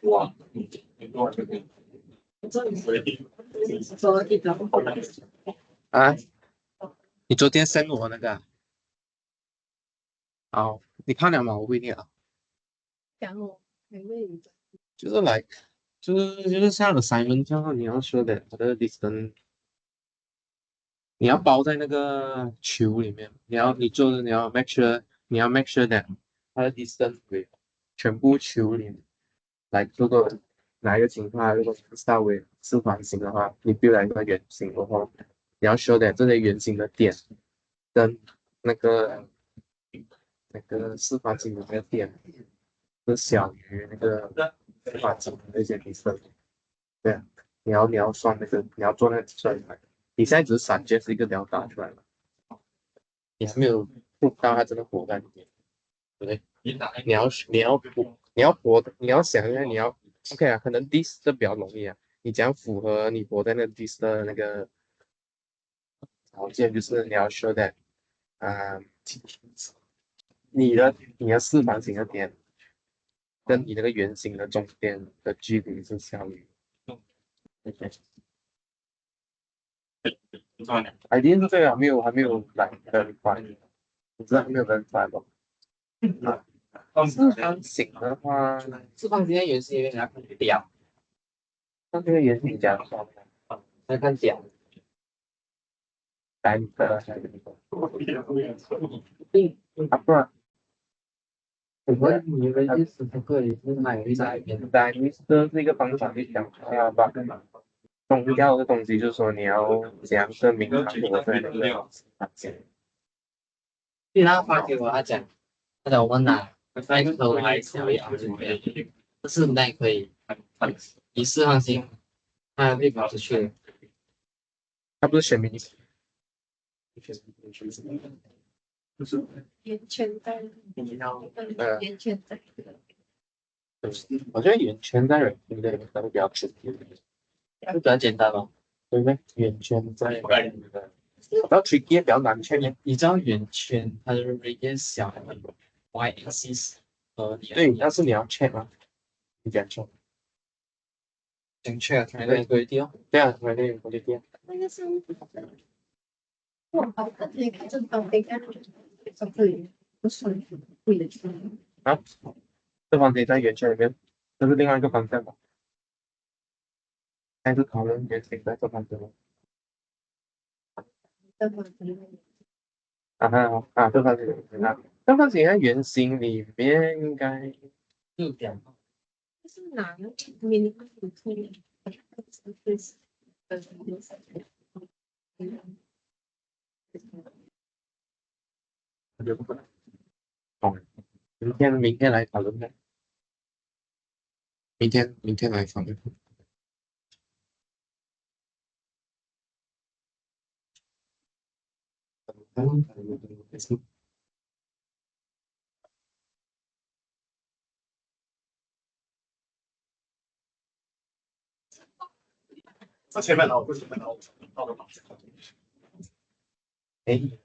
哇，啊，你昨天 send 我那个啊？好，你看了吗？我回你啊，讲我没问就是来，就是像 assignment 这样，你要说的它的 distance，你要包在那个球里面，你要 make sure that 它的 distance 为全部球里面。来，如果哪一个情况，如果你稍微四方形的话，你 build 来一个圆形的话，你要 show that 这些圆形的点跟那个四方形的那个点是小于那个四方形的那些 distance。对啊，你要算那个，你要做那个计算出来。你现在只是闪现是一个你要打出来了，你还没有不知道它真的活在里面，对不对？你要想一下OK 啊，可能 this 这比较容易啊，你讲符合你活在那个 this 的那个条件，就是你要 show that 啊、你的四方形的点跟你那个圆形的中间的距离是小于。OK， idea 是这个还没有来 verify， 你知道还没有 verify 吧？四方形的话，四方形在圆形里面，你要看表，那这个圆形讲算要看表。单个还是啊，不然我们你们意思不可以是哪一在一边？单这是一个方法去想吧。重要的东西就是说你要怎样证明它活在那个环境。你他发给我，他讲我们拿那个头来小一点就可以，但是那也可以以四方形，它会跑出去。它不是选民，就是圆圈在，圆圈在。我觉得圆圈在人体的可能比较直接，会比较简单吗？对不对？圆圈在人体的，比较 tricky 比较难确认。你知道圆圈它的 radius 小，y axis 和对，但是你要 check 吗？你讲错。正确，看那个地方。对啊，我那个店。那个是我好的那个正方形，在这里不是不圆圈。啊，这方形在圆圈里面，这是另外一个方向吧？还是讨论圆形在这方形吗？正方形。啊哈啊，这方形啊，这方形在圆形里面应该六点。是哪个名字？我觉得不可能。哦，明天来讨论呗。明天来讨论。前面的不前面的，到了。哎。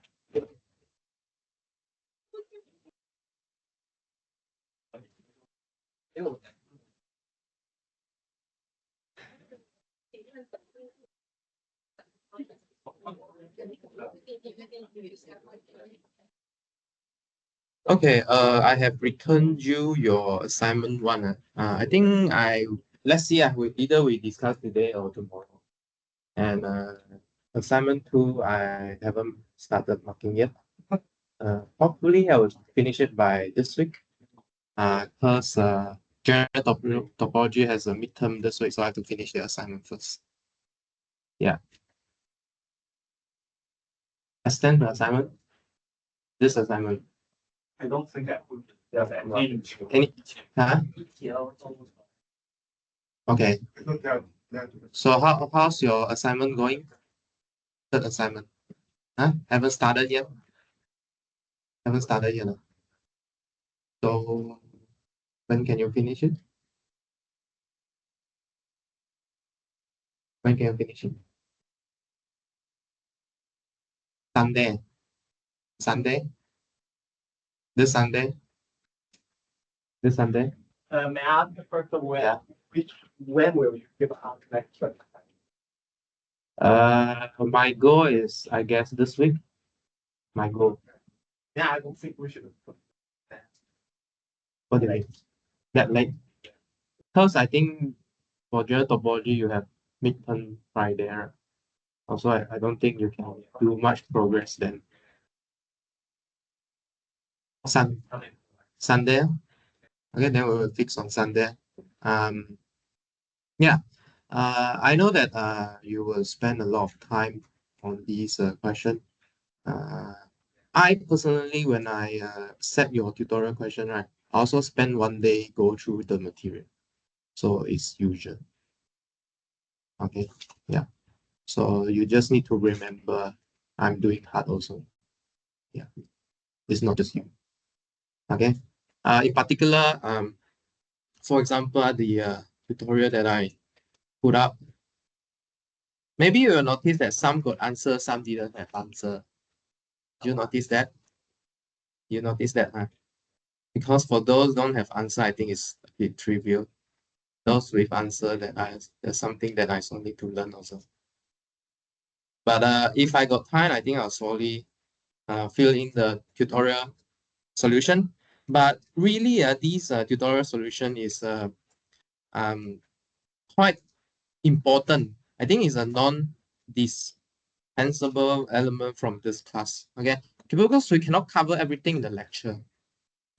Okay, I have returned you your assignment one. I think let's see, we discuss today or tomorrow. And assignment two, I haven't started marking yet. Hopefully I will finish it by this week. Because general topology has a midterm this week, so I have to finish the assignment first. Yeah. Extend the assignment. This assignment. I don't think I would. Any? Huh? Okay. So how's your assignment going? Third assignment. Huh? Haven't started yet? Haven't started yet. So when can you finish it? When can you finish it? Sunday. Sunday? This Sunday? This Sunday? May I ask first of where, when will you give out next week? My goal is, I guess, this week. My goal. Yeah, I don't think we should. What do you mean? That late? Because I think for general topology, you have midterm Friday. Right? Also, I don't think you can do much progress then. Sunday. Okay, then we will fix on Sunday. Yeah. I know that you will spend a lot of time on these question. I personally, when I set your tutorial question, right, I also spend one day go through the material. So it's usual. Okay, yeah. So you just need to remember I'm doing hard also. Yeah, it's not just you. Okay. In particular, for example, the tutorial that I put up, maybe you will notice that some got answer, some didn't have answer. Did you notice that? You notice that, huh? Because for those don't have answer, I think it's a bit trivial. Those with answer there's something that I still need to learn also. But if I got time, I think I'll slowly fill in the tutorial solution. But really, this tutorial solution is quite important. I think it's a non-dispensable element from this class. Okay, because we cannot cover everything in the lecture.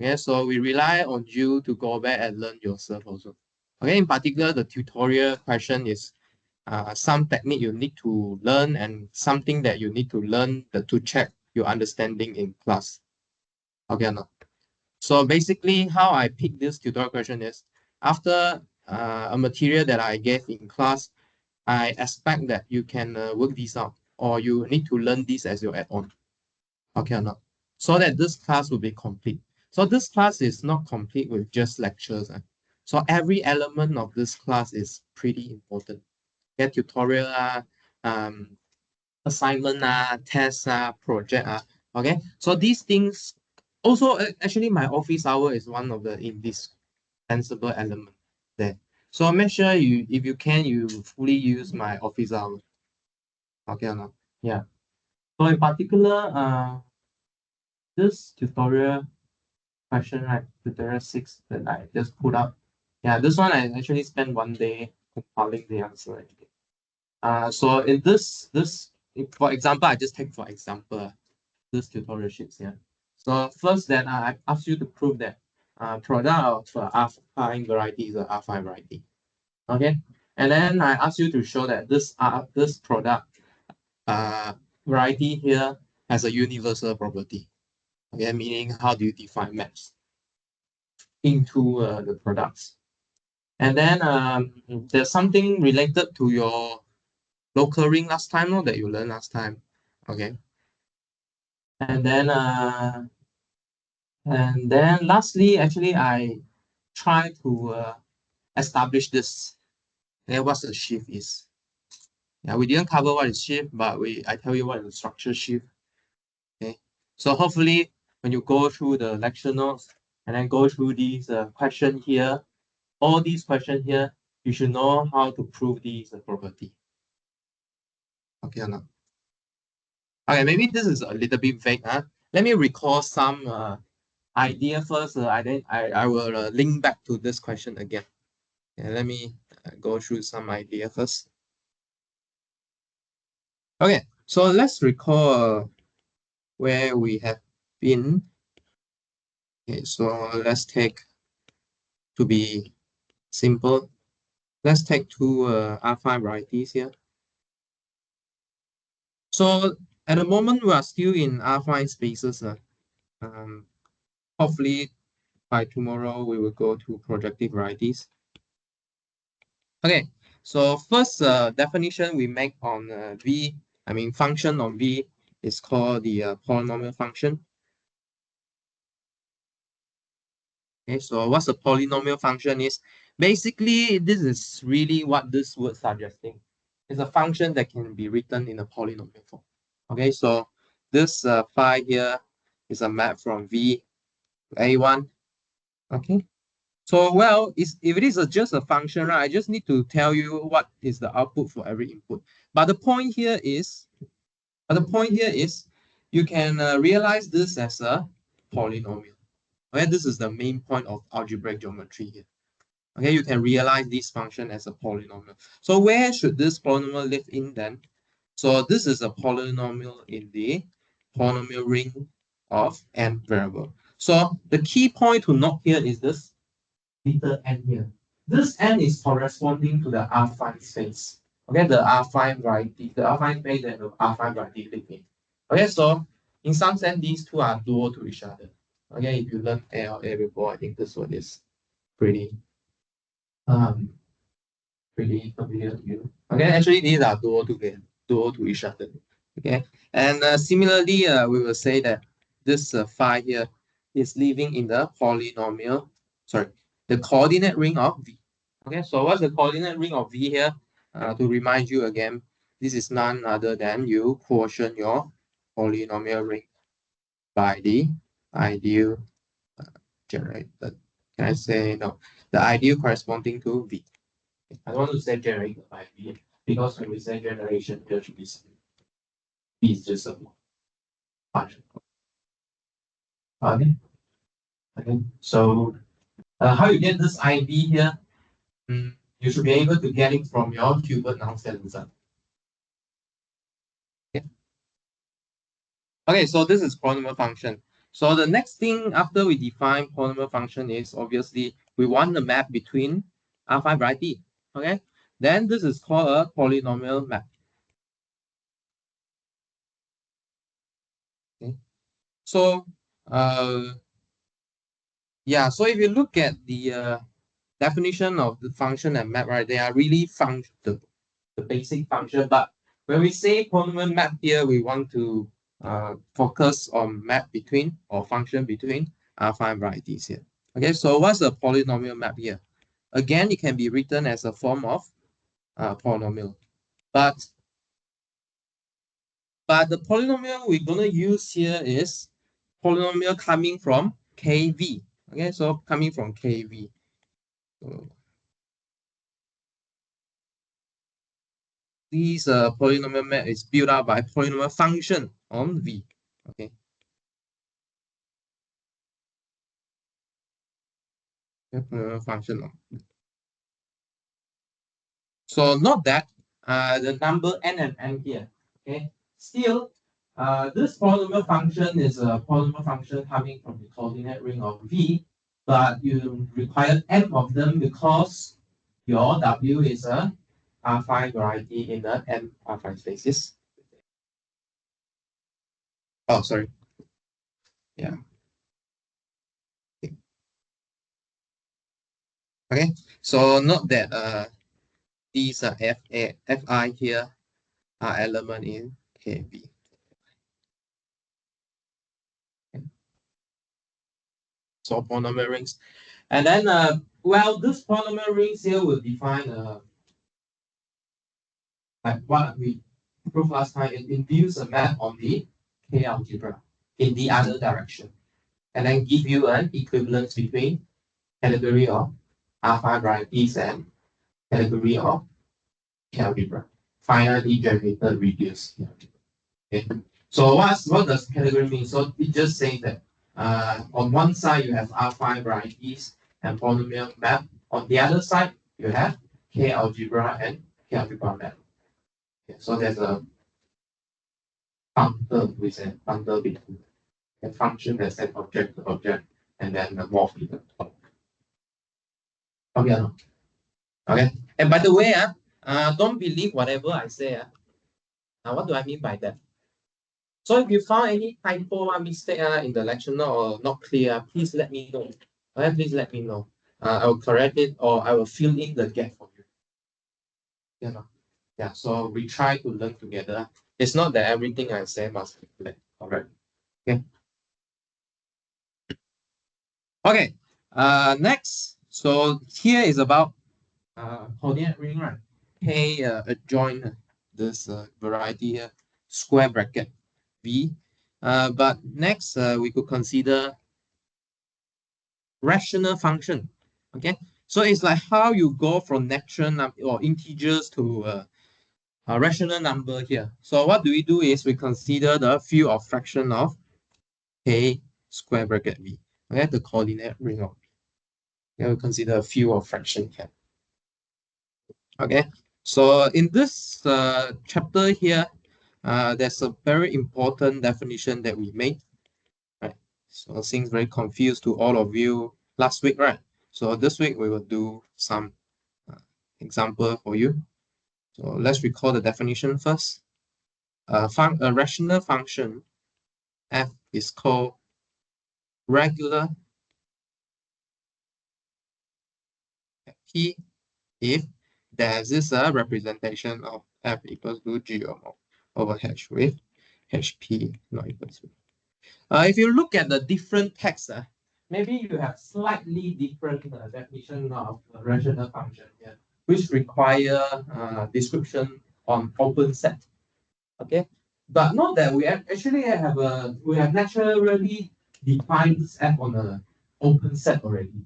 Okay, so we rely on you to go back and learn yourself also. Okay, in particular, the tutorial question is some technique you need to learn and something that you need to learn to check your understanding in class. Okay or not? So basically, how I pick this tutorial question is after a material that I gave in class, I expect that you can work this out or you need to learn this as your add-on. Okay or not? So that this class will be complete. So this class is not complete with just lectures. So every element of this class is pretty important. Get tutorial, assignment, test, project. Okay. So these things also actually my office hour is one of the indispensable element there. So make sure if you can, you fully use my office hour. Okay or not? Yeah. So in particular, this tutorial question, right, tutorial 6 that I just put up. Yeah, this one I actually spent one day compiling the answer. So in for example, I just take for example this tutorial sheets here. So first that I ask you to prove that product of affine variety is an affine variety. Okay, and then I ask you to show that this product variety here has a universal property. Okay, meaning how do you define maps into the products? And then there's something related to your local ring last time, no, that you learned last time. Okay. And then lastly, actually, I try to establish this. Okay, what the shift is. Yeah, we didn't cover what is shift, but I tell you what is the structure shift. Okay. So hopefully when you go through the lecture notes and then go through these question here, all these questions here, you should know how to prove these property. Okay or not? Okay, maybe this is a little bit vague. Let me recall some idea first. I will link back to this question again. Yeah, let me go through some idea first. Okay, so let's recall where we have been. Okay, so let's take, to be simple, let's take two affine varieties here. So at the moment, we are still in affine spaces. Hopefully, by tomorrow, we will go to projective varieties. Okay, so first definition we make on function on V is called the polynomial function. Okay, so what's a polynomial function is? Basically, this is really what this word suggesting. It's a function that can be written in a polynomial form. Okay, so this phi here is a map from V to A1. Okay, So, well, if it is just a function, right, I just need to tell you what is the output for every input. But the point here is, you can realize this as a polynomial. Okay, this is the main point of algebraic geometry here. Okay, you can realize this function as a polynomial. So where should this polynomial live in then? So this is a polynomial in the polynomial ring of n variable. So the key point to note here is this little n here. This n is corresponding to the affine space. Okay, the affine variety, the affine space that the affine variety live in. Okay, so in some sense, these two are dual to each other. Okay, if you learn ALA before, I think this one is pretty um pretty familiar to you. Okay, actually these are dual to each other. Okay, and similarly, we will say that this phi here is living in the polynomial, sorry, the coordinate ring of V. Okay, so what's the coordinate ring of V here? To remind you again, this is none other than you quotient your polynomial ring by the ideal generated. Can I say no? The ideal corresponding to V. I don't want to say generated by V because when we say generation, there should be some V is just a function. Okay. Okay. So how you get this ID here? You should be able to get it from your Hilbert Nonstead result. Okay. Okay, so this is polynomial function. So the next thing after we define polynomial function is obviously we want the map between affine variety. Okay, then this is called a polynomial map. Okay, so yeah, so if you look at the definition of the function and map, right, they are really the basic function. But when we say polynomial map here, we want to focus on map between or function between affine varieties here. Okay, so what's a polynomial map here? Again, it can be written as a form of polynomial, but the polynomial we're gonna use here is polynomial coming from KV. Okay, so coming from KV. So this polynomial map is built up by polynomial function on V. Okay. Function on. So note that the number n and m here. Okay. Still, this polynomial function is a polynomial function coming from the coordinate ring of V, but you require m of them because your W is a affine variety in the n affine spaces. Oh, sorry. Yeah. Okay. So note that these are Fi here are element in KB. Okay. So polynomial rings. And then, well, this polynomial rings here will define like what we proved last time. It induces a map on the K algebra in the other direction, and then give you an equivalence between category of alpha varieties and category of K algebra. Finally generated reduced K algebra. Okay. So what does category mean? So it just says that on one side you have alpha varieties and polynomial map. On the other side you have K algebra and K algebra map. Okay. So there's a bundle with a bundle between a function that set object to object and then the morph in the top. Okay. Okay. And by the way, don't believe whatever I say. What do I mean by that? So if you found any typo or mistake in the lecture note or not clear, please let me know. Okay, please let me know. I will correct it or I will fill in the gap for you. Yeah, yeah. So we try to learn together. It's not that everything I say must be correct. Alright. Okay. Okay. Next. So here is about coordinate ring, right? K adjoin this variety here, square bracket V. But next we could consider rational function. Okay, so it's like how you go from natural number or integers to a rational number here. So what do? Is we consider the field of fraction of k square bracket v. Okay, the coordinate ring of v. Okay, we consider a field of fraction here. Okay, so in this chapter here, there's a very important definition that we made. Right, so seems very confused to all of you last week, right? So this week we will do some example for you. So let's recall the definition first. A rational function f is called regular p if there is a representation of f equals to g over h with hp not equal to. If you look at the different texts, maybe you have slightly different definition of a rational function here, which require description on open set. Okay, but note that we have naturally defined this f on an open set already.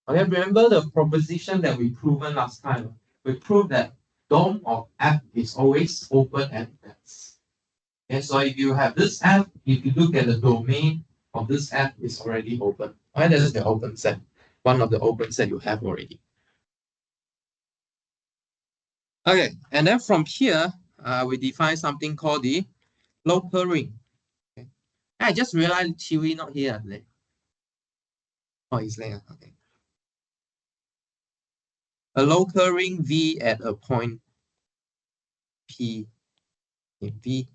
Okay, remember the proposition that we proven last time. We proved that dom of f is always open at x. Okay, so if you have this f, if you look at the domain of this f is already open. Okay, this is the open set. One of the open set you have already. Okay, and then from here, we define something called the local ring. Okay. I just realized Chiwi not here. Oh, he's there. Okay. A local ring V at a point P in V.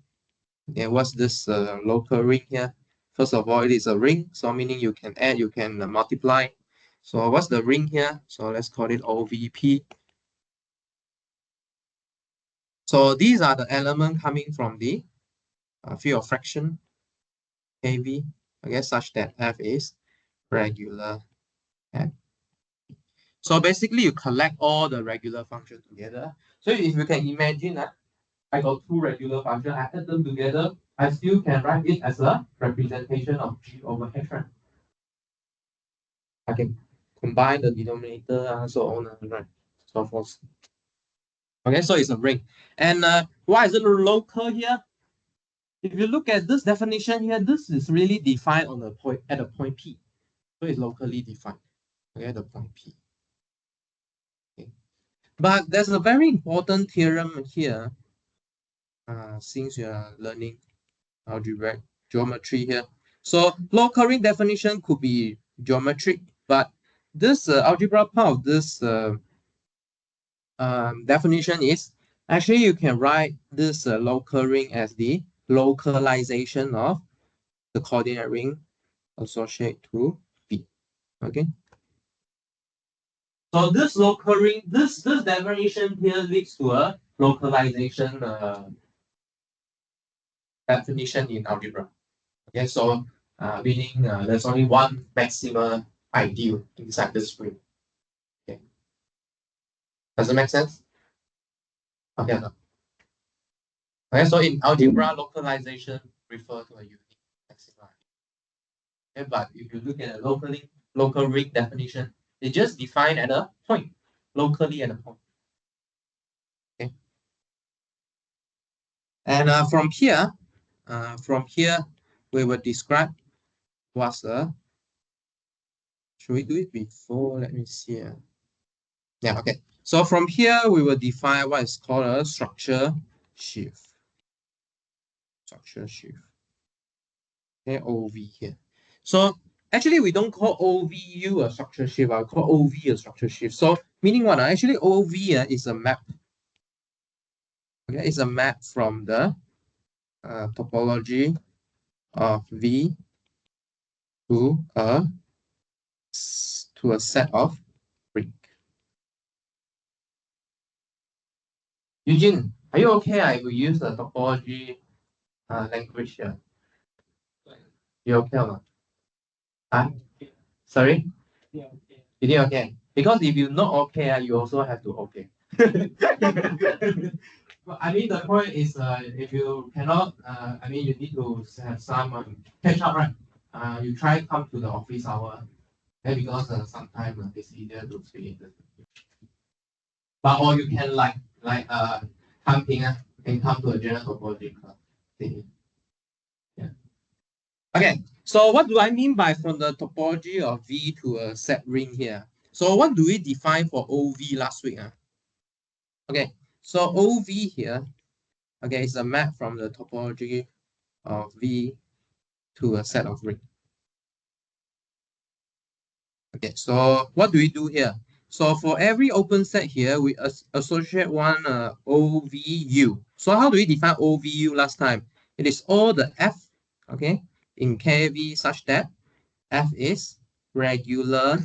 And what's this local ring here? First of all, it is a ring, so meaning you can add, you can multiply. So what's the ring here? So let's call it OVP. So these are the elements coming from the field of fraction KV, okay, such that F is regular F. So basically, you collect all the regular functions together. So if you can imagine that I got two regular functions, I add them together, I still can write it as a representation of G over H. Right? I can combine the denominator and so on and right, so forth. Okay, so it's a ring. And why is it local here? If you look at this definition here, this is really defined on the point at a point P. So it's locally defined. Okay, at the point P. Okay. But there's a very important theorem here. Since you are learning algebraic geometry here. So local ring definition could be geometric, but this algebra part of this definition is actually you can write this local ring as the localization of the coordinate ring associated to V. Okay. So this local ring, this definition here leads to a localization definition in algebra. Okay, so meaning there's only one maximal ideal inside this ring. Okay. Does it make sense? Okay. No. Okay, so in algebra, localization refer to a unique maxima. Okay, but if you look at a local ring definition, it just defined at a point, locally at a point. Okay. And from here, we will describe what's a. Should we do it before? Let me see. Yeah, okay. So from here, we will define what is called a structure shift. Structure shift. Okay, OV here. So actually, we don't call OVU a structure shift. I call OV a structure shift. So meaning what? Actually, OV is a map. Okay, it's a map from the topology of V to a set of ring. Eugene, are you okay? I will use the topology language here. You okay or not? Huh? Sorry? Yeah, okay. You did okay. Because if you're not okay, you also have to okay. But I mean, the point is, if you cannot, I mean, you need to have some catch up, right? You try come to the office hour, Okay, because sometimes it's easier to create the but or you can come to a general topology thingy. Yeah. Okay, so what do I mean by from the topology of V to a set ring here? So what do we define for OV last week? Okay, so OV here, okay, is a map from the topology of V to a set of ring. Okay, so what do we do here? So for every open set here, we associate one OVU. So how do we define OVU last time? It is all the F, okay, in KV such that F is regular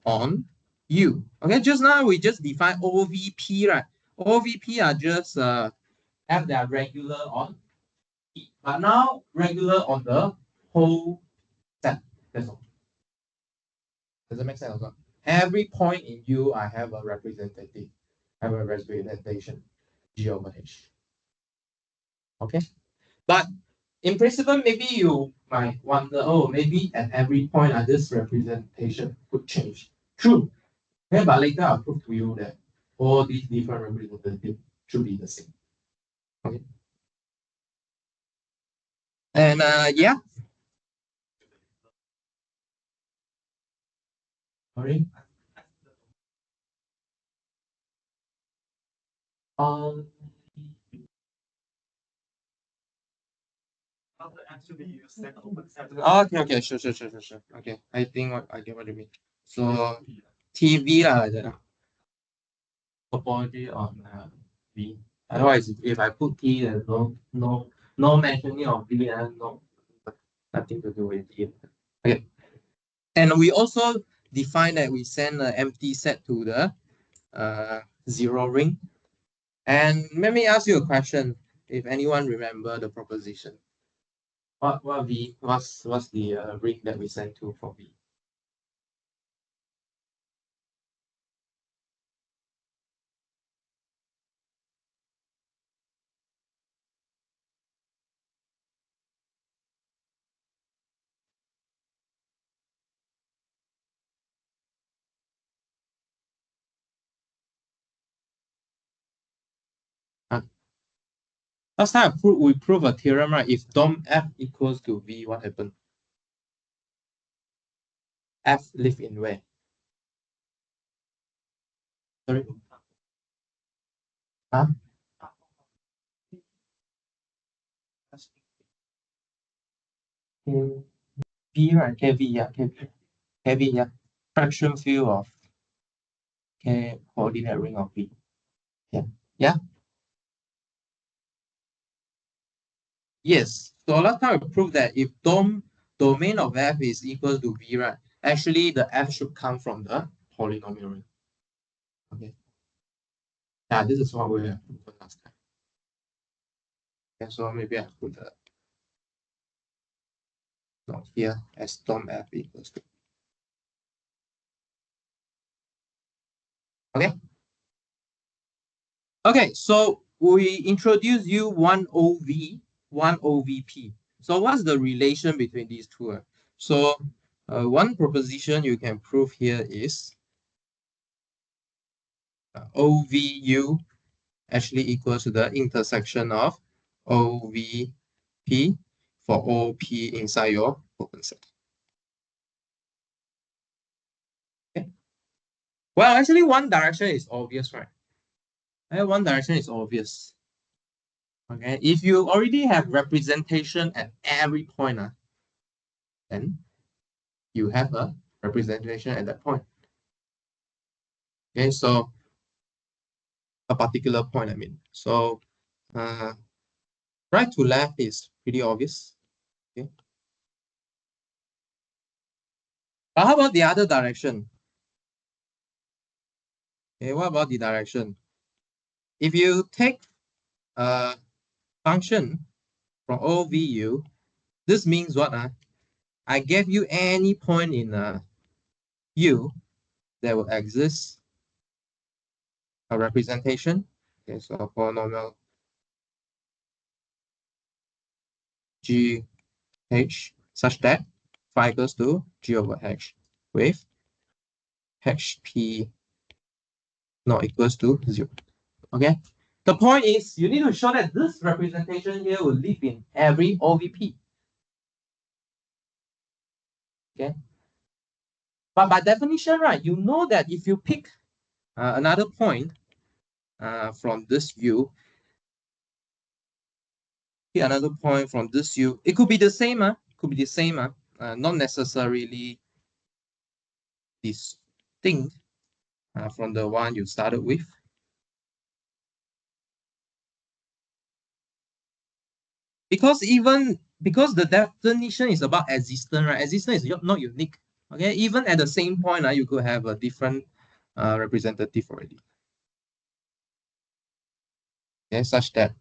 on U. Okay, just now we just defined OVP, right? OVP are just F that are regular on P, but now regular on the whole set. That's all. Does that make sense? Also? Every point in U, I have a representative, have a representation G over H. Okay, but in principle, maybe you might wonder, oh, maybe at every point, this representation could change. True. Okay, but later I'll prove to you that all these different representatives should be the same. Okay. And yeah. Sorry. Um. Okay, sure. Okay, I think I get what you mean. So TV like that. Topology on V. Otherwise, if I put T, there's no mentioning of V and nothing to do with it. Okay. And we also define that we send an empty set to the zero ring. And let me ask you a question. If anyone remember the proposition, what's the ring that we send to for V? Last time we proved a theorem, right? If DOM F equals to V, what happened? F live in where? Sorry? Huh? V, right? KV, yeah. KV, yeah. Fraction field of K coordinate ring of V. Yeah. Yeah. Yes. So last time we proved that if domain of F is equal to V, right? Actually, the F should come from the polynomial ring. Okay. Yeah, this is what we have proven last time. Okay, so maybe I put the note here as DOM F equals to. Okay. Okay, so we introduce you one OV, one OVP. So what's the relation between these two? So one proposition you can prove here is OVU actually equals to the intersection of OVP for OP inside your open set. Okay. Well, actually, one direction is obvious, right? One direction is obvious. Okay, if you already have representation at every point, then you have a representation at that point. Okay, so a particular point, I mean. So right to left is pretty obvious. Okay. But how about the other direction? Okay, what about the direction? If you take a function from OVU, this means what? I gave you any point in U that will exist a representation. Okay, so polynomial G H such that phi equals to G over H with HP not equals to 0. Okay. The point is you need to show that this representation here will live in every OVP. Okay. But by definition, right, you know that if you pick another point from this view, pick another point from this view, it could be the same, could be the same, not necessarily distinct from the one you started with. Because the definition is about existence, right? Existence is not unique. Okay, even at the same point, you could have a different representative already. Okay, such that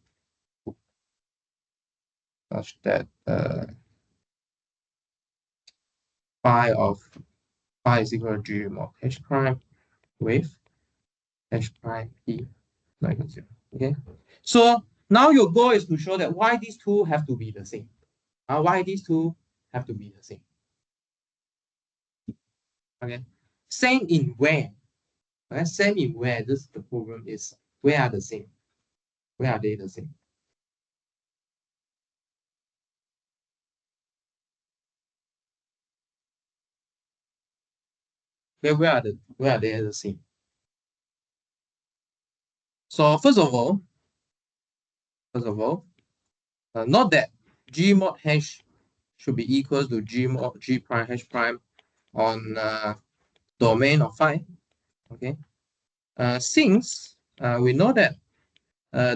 phi is equal to G mod H prime with H prime P not equal to 0. Okay, so now your goal is to show that why these two have to be the same. Why these two have to be the same. Okay, same in where. Okay, same in where. This is the problem is where are the same. Where are they the same? Where are they the same? So first of all, not that G mod H should be equal to G mod G prime H prime on domain of phi. Okay. Since we know that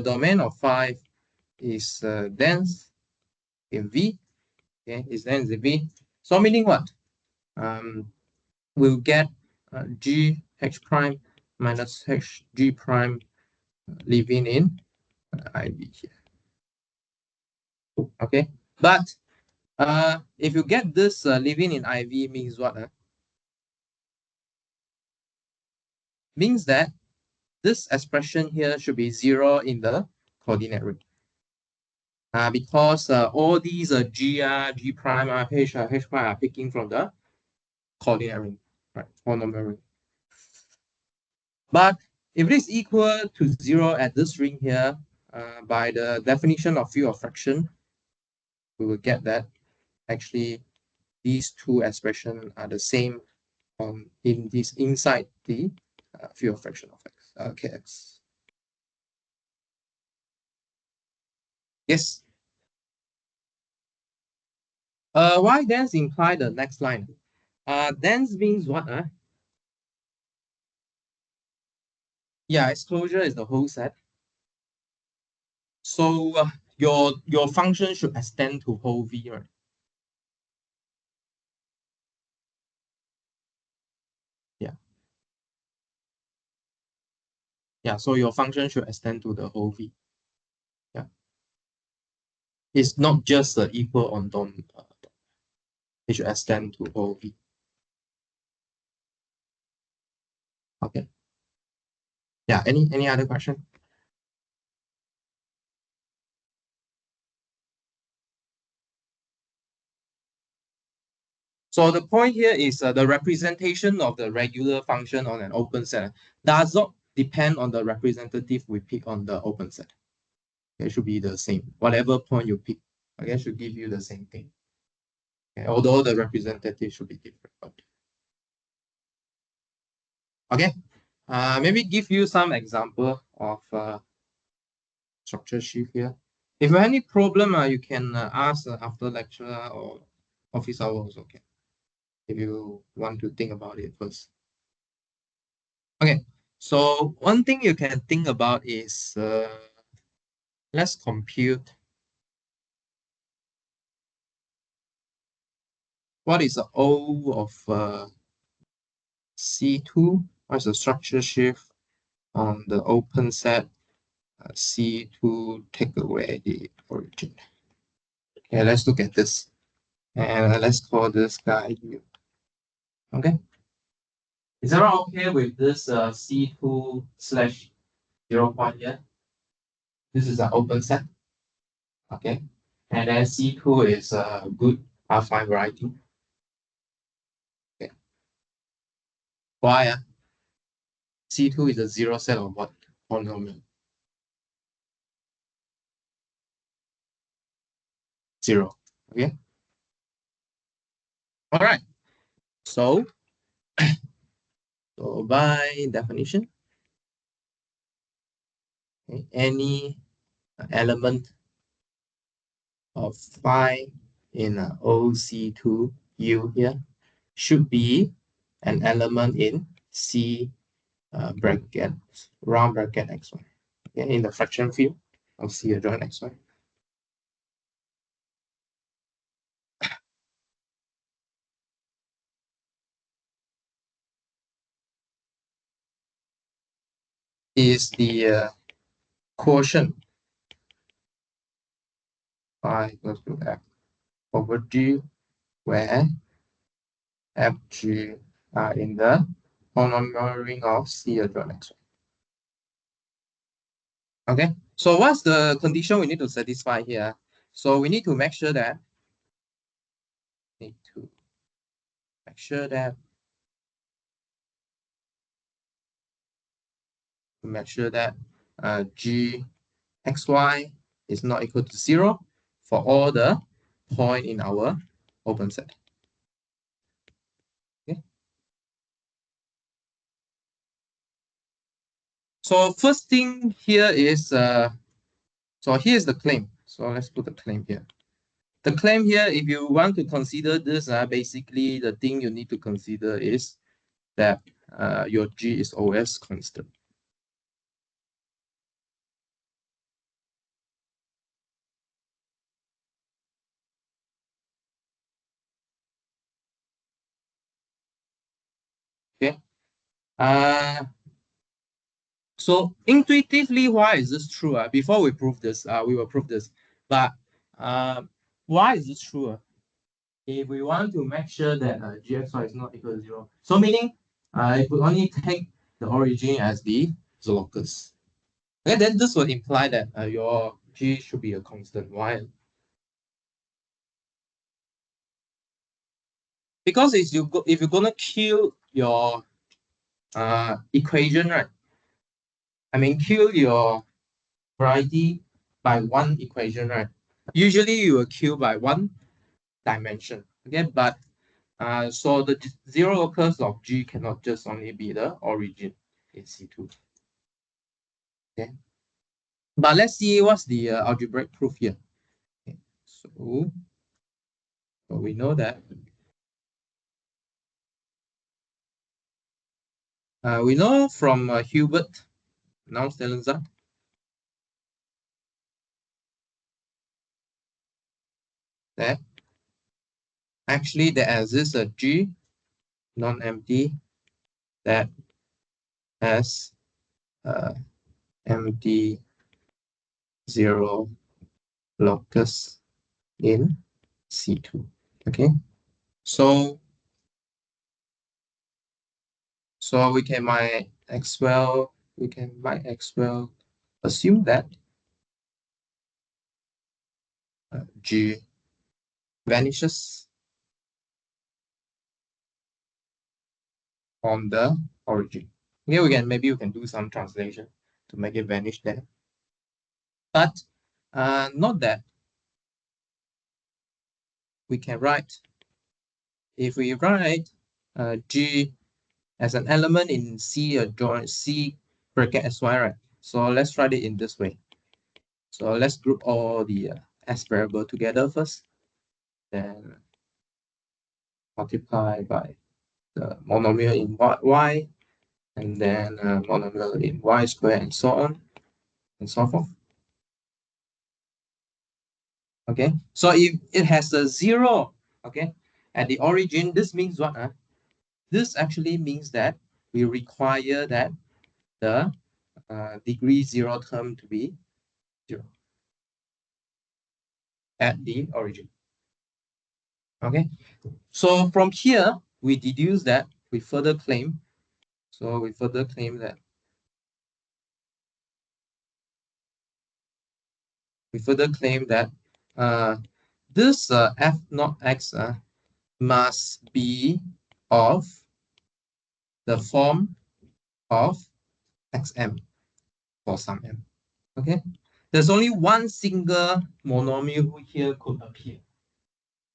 domain of phi is dense in V. Okay, is dense in V. So meaning what? We'll get G H prime minus H G prime living in IV here. Okay, but if you get this living in IV means what? Means that this expression here should be 0 in the coordinate ring. Because all these G prime, H prime are picking from the coordinate ring, right? Polynomial ring. But if it is equal to 0 at this ring here, by the definition of field of fraction, we will get that actually these two expressions are the same inside the field of fraction of x, kx. Yes. Why dense imply the next line? Dense means what? Yeah, exclosure is the whole set. So your function should extend to whole V, right? Yeah. Yeah, so your function should extend to the whole V. Yeah. It's not just the equal on dom. It should extend to whole V. Okay. Yeah, any other question? So the point here is the representation of the regular function on an open set does not depend on the representative we pick on the open set. It should be the same. Whatever point you pick, okay, should give you the same thing. Okay, although the representative should be different. Okay, maybe give you some example of structure shift here. If you have any problem, you can ask after lecture or office hours, okay? If you want to think about it first. Okay, so one thing you can think about is let's compute what is the O of C2? What's the structure shift on the open set C2 take away the origin? Okay, let's look at this. And let's call this guy U. Okay. Is everyone okay with this C2 slash 0 point here? This is an open set. Okay. And then C2 is a good R5 variety. Okay. Why? C2 is a zero set of what? Polynomial. Zero. Okay. All right. So by definition, okay, any element of phi in OC2U here should be an element in C bracket, round bracket xy, okay, in the fraction field of C adjoint xy. Is the quotient phi equals to f over g, where f, g are in the polynomial ring of C adjoint xy. Okay, so what's the condition we need to satisfy here? So we need to make sure that g xy is not equal to 0 for all the point in our open set. Okay. So first thing here is so here's the claim. So let's put the claim here. The claim here, if you want to consider this, basically the thing you need to consider is that your G is always constant. Okay. So intuitively, why is this true? Before we prove this, we will prove this. But why is this true? If we want to make sure that gxy is not equal to 0, so meaning if we only take the origin as the locus, okay, then this would imply that your g should be a constant. Why? Because if you're gonna kill your equation, right? I mean, kill your variety by one equation, right? Usually you will kill by one dimension. Okay, but so the zero locus of G cannot just only be the origin in C2. Okay, but let's see what's the algebraic proof here. Okay. So we know that we know from Hubert Naus-Stellenzer that actually there exists a G non-empty that has empty zero locus in C2. Okay, so we can might as well assume that G vanishes on the origin. Okay, maybe we can do some translation to make it vanish there. But not that. We can write, if we write G as an element in C adjoint C bracket SY, right? So let's write it in this way. So let's group all the S variable together first, then multiply by the monomial in Y, and then monomial in Y squared, and so on and so forth. Okay, so if it has a 0, okay, at the origin, this means what? This actually means that we require that the degree 0 term to be 0 at the origin. Okay, so from here we deduce that we further claim. So we further claim that this f naught x must be of the form of xm for some m. Okay, there's only one single monomial here could appear.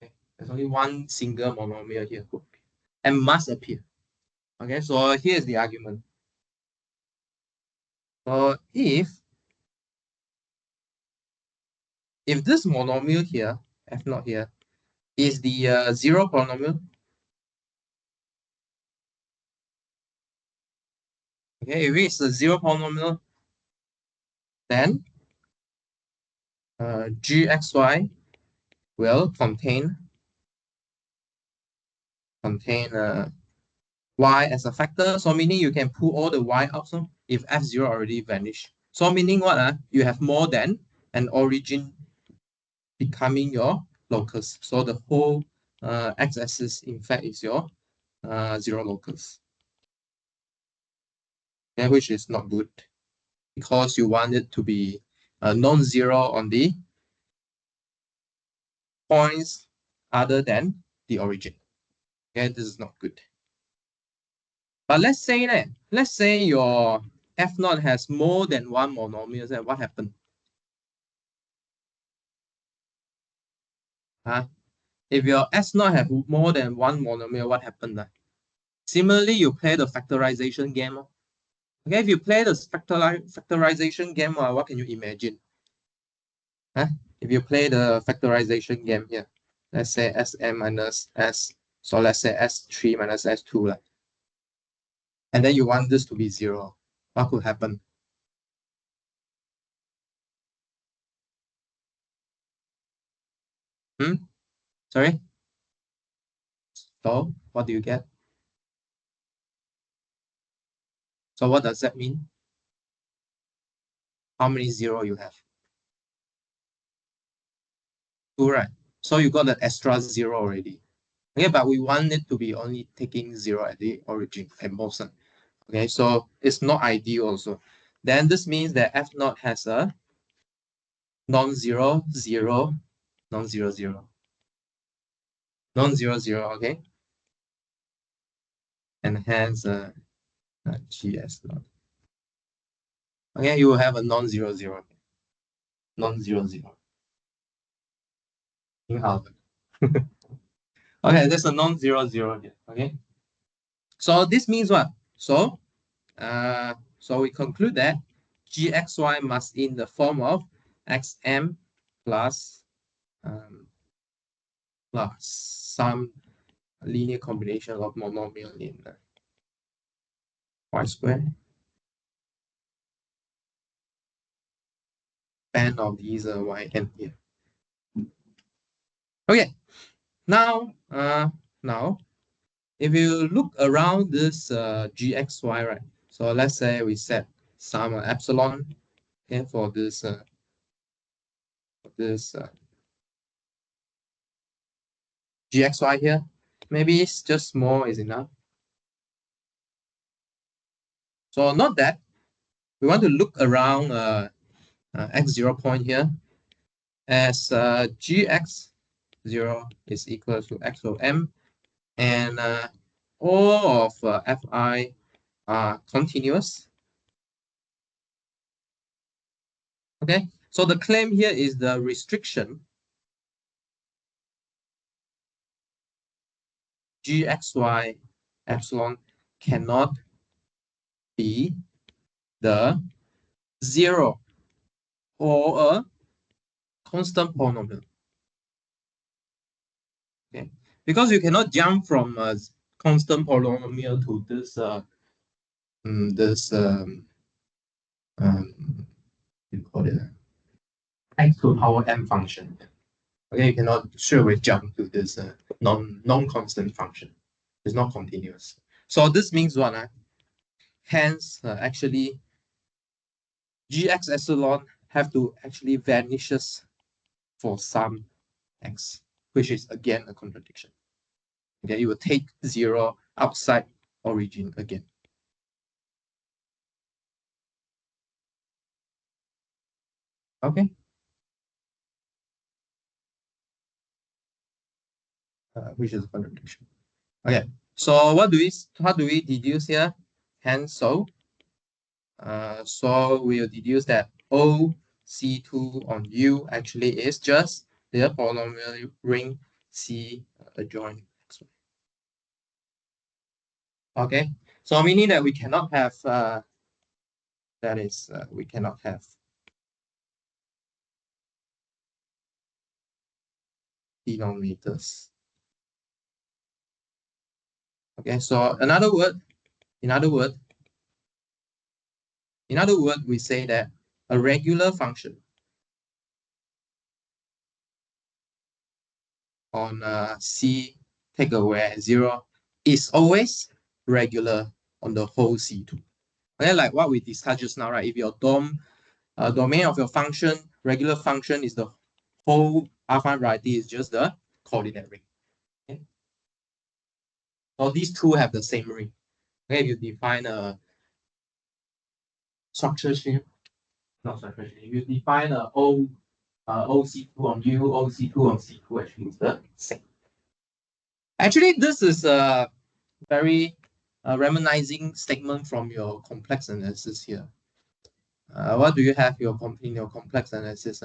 Okay, there's only one single monomial here could appear and must appear. Okay, so here's the argument. So if this monomial here, f naught here, is the zero polynomial, okay, if it's a zero polynomial, then gxy will contain y as a factor. So meaning you can pull all the y out. So if f0 already vanished. So meaning what? You have more than an origin becoming your locus. So the whole x-axis in fact is your zero locus. Okay, which is not good because you want it to be non-zero on the points other than the origin. Okay, this is not good. But let's say your f naught has more than one monomial, then what happened? If your s naught have more than one monomial, what happened? Similarly, you play the factorization game. Okay, if you play the factorization game, what can you imagine? If you play the factorization game here, let's say Sm minus S, so let's say S3 minus S2, and then you want this to be 0, what could happen? Sorry? So what do you get? So what does that mean? How many 0 you have? 2, right? So you got the extra 0 already. Okay, but we want it to be only taking 0 at the origin at most. Okay, so it's not ideal also. Then this means that f naught has a non-zero, 0, non-zero, 0. Non-zero, 0, okay? And hence GS naught. Okay, you will have a non-zero, 0. Non-zero, 0. Okay, there's a non-zero, 0 here. Okay. So this means what? So we conclude that gxy must in the form of xm plus some linear combination of monomial in y square. Span of these yn here. Okay, now if you look around this gxy, right? So let's say we set some epsilon, okay, for this gxy here. Maybe it's just small is enough. So not that we want to look around x0 point here as gx0 is equal to x of m, and all of fi are continuous. Okay, so the claim here is the restriction gxy epsilon cannot be the 0 or a constant polynomial. Okay, because you cannot jump from a constant polynomial to this you call it x to the power m function. Okay, you cannot straight away jump to this non-constant function. It's not continuous. So this means what? Hence, actually, gx epsilon have to actually vanishes for some x, which is again a contradiction. Okay, you will take 0 outside origin again. Okay. Which is a contradiction. Okay, So how do we deduce here? Hence, so we'll deduce that OC2 on U actually is just the polynomial ring C adjoint XY. Okay, so meaning that we cannot have we cannot have denominators. Okay, so in other word, we say that a regular function on C take away 0 is always regular on the whole C2. Okay, like what we discussed just now, right? If your domain of your function, regular function is the whole affine variety is just the coordinate ring. Okay? So these two have the same ring. Okay, if you define a structure shape, not structure shape, if you define a OC2 on U, OC2 on C2 actually is the same. Actually, this is a very reminiscing statement from your complex analysis here. What do you have in your complex analysis?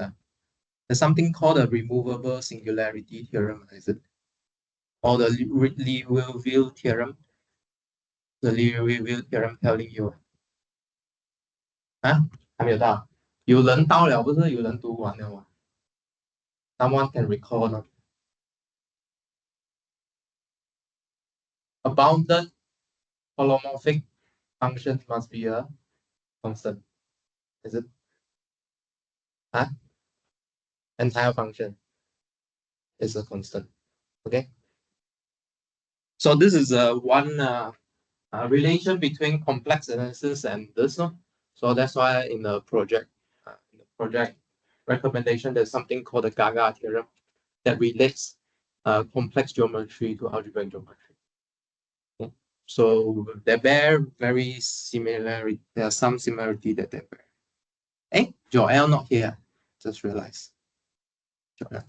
There's something called a removable singularity theorem, is it? Or the Liouville theorem? The Liouville theorem telling you 啊，还没有到，有人到了，不是有人读完了吗？ Someone can recall not? A bounded holomorphic function must be a constant. Is it? Huh? Entire function is a constant. Okay. So this is one relation between complex analysis and this one. So that's why in the project recommendation, there's something called the Gaga theorem that relates complex geometry to algebraic geometry. Okay. So they bear very similarity. There are some similarity that they bear. Hey, Joel not here. Just realized. Joel.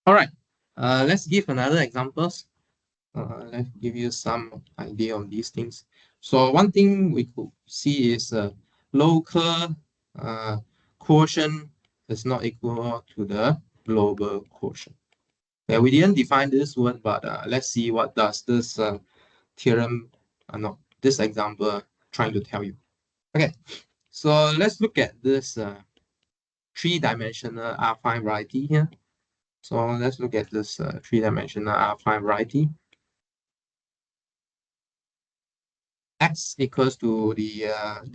All right. Let's give another examples. Let's give you some idea on these things. So one thing we could see is local quotient is not equal to the global quotient. Okay, we didn't define this one, but let's see what does this theorem, this example trying to tell you. Okay, so let's look at this three-dimensional affine variety here. So let's look at this three-dimensional affine variety. X equals to the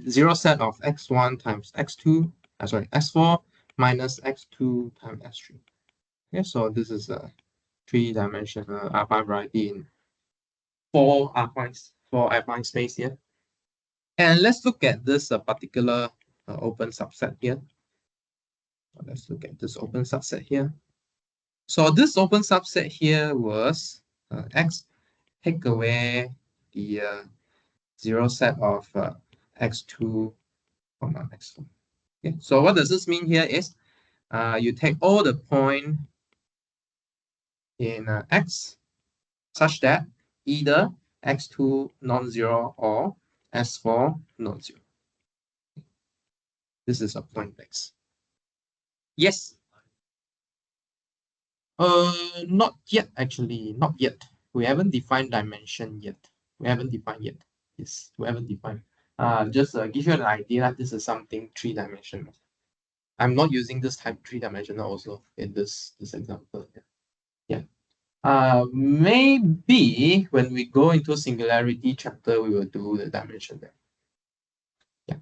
zero set of x1 times x2, x4 minus x2 times s3. Okay, so this is a three-dimensional affine variety in four affine space here. And let's look at this particular open subset here. Let's look at this open subset here. So this open subset here was x take away the zero set of x2, x4. Okay, so what does this mean here is you take all the point in x such that either x2 non-zero or s4 non-zero. This is a point x. Yes. Not yet actually, not yet. We haven't defined dimension yet. We haven't defined yet. Yes, we haven't defined. Just give you an idea that this is something three-dimensional. I'm not using this type three-dimensional also in this example. Yeah. Maybe when we go into singularity chapter, we will do the dimension there. Yeah.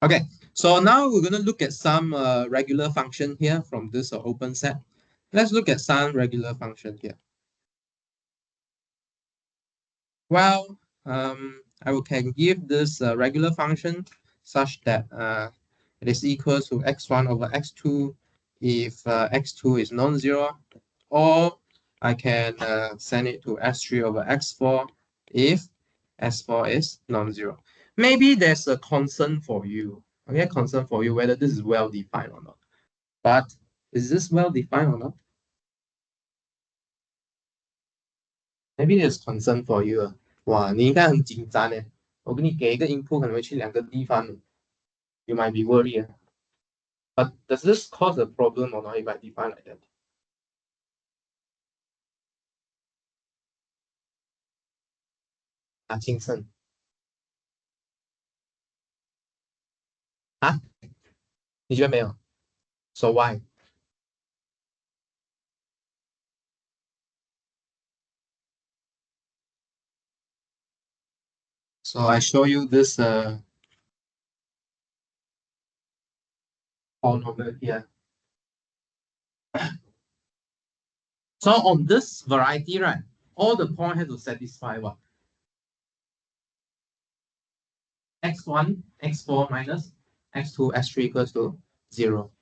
Okay, so now we're going to look at some regular function here from this open set. Let's look at some regular function here. Well, I can give this regular function such that it is equal to x1 over x2 if x2 is non-zero, or I can send it to s3 over x4 if s4 is non-zero. Maybe there's a concern for you, okay, concern for you whether this is well defined or not. But is this well defined or not? Maybe there's concern for you 啊，哇，你应该很紧张诶，我给你给一个 input 可能会去两个地方，you might be worried. But does this cause a problem or not if I define like that? 啊，金盛啊，你觉得没有？So why? So I show you this polynomial here. So on this variety, right, all the points have to satisfy what? X1, X4 minus X2, X3 equals to 0.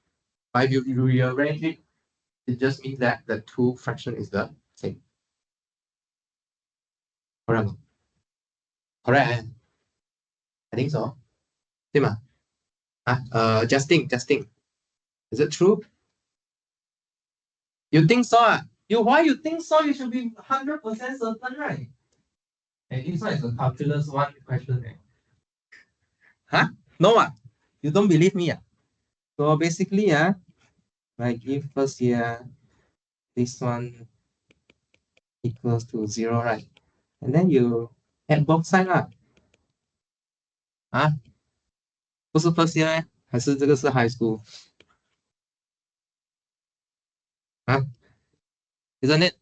But if you rearrange it, it just means that the two fraction is the same. Correct? Correct. I think so. 对吗？啊，Justin. Is it true? You think so? Why you think so? You should be 100% certain, right? And this one is a calculus one question. Huh? No, you don't believe me? So basically, I give first here, this one equals to 0, right? And then you add both sides 啊，不是 first year 还是这个是 high school 啊？Isn't it?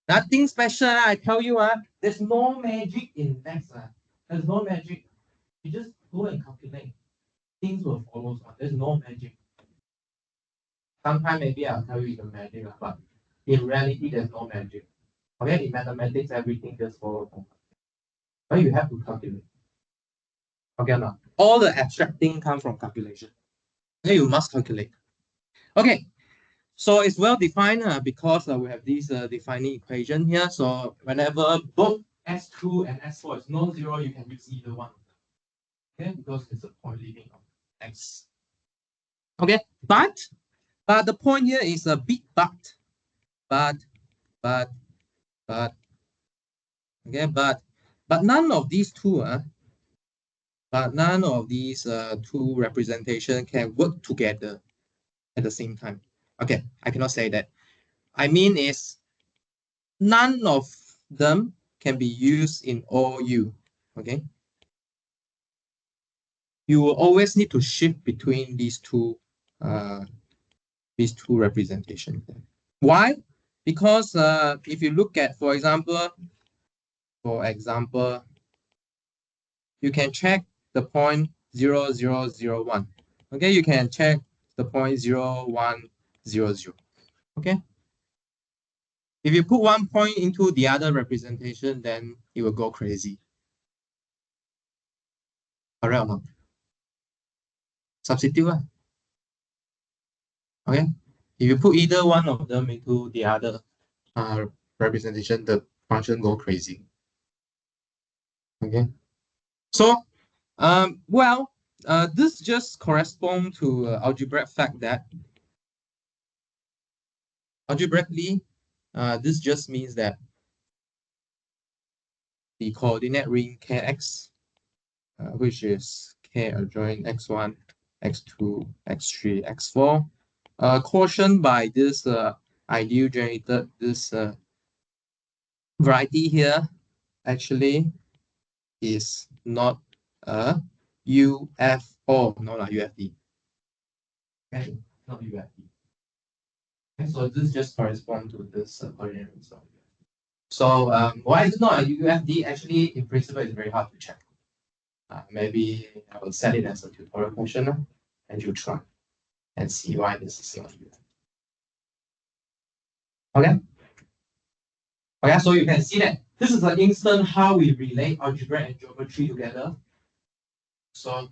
Nothing special, I tell you, there's no magic in maths. There's no magic. You just go and calculate. Things will follow. There's no magic. Sometimes maybe I'll tell you the magic, but in reality, there's no magic. Okay, in mathematics, everything just follows. But you have to calculate. Okay, no. All the abstract things come from calculation. Okay, you must calculate. Okay, so it's well defined because we have this defining equation here. So whenever both S2 and S4 is non-zero, you can use either one. Okay, because it's a point leaving of X. Okay, but the point here is a big but. Okay, but none of these two two representation can work together at the same time. Okay, I cannot say that. I mean is none of them can be used in OU. Okay, you will always need to shift between these two representations. Why? Because if you look at, for example, you can check the point 0, 0, 0, 1. Okay, you can check the point 0, 1, 0, 0. Okay. If you put one point into the other representation, then it will go crazy. Correct or not? Substitute. Okay. If you put either one of them into the other representation, the function go crazy. Okay. So, this just corresponds to algebraic fact that algebraically, this just means that the coordinate ring Kx, which is K adjoint x1, x2, x3, x4, quotient by this ideal generated, this variety here actually is not a UFO, no UFD. Okay, not UFD. Okay, so this just corresponds to this coordinate ring. So why is it not a UFD? Actually, in principle, it's very hard to check. Maybe I will set it as a tutorial question and you try and see why this is not UFD. Okay. Okay, so you can see that this is an instant how we relate algebra and geometry together. So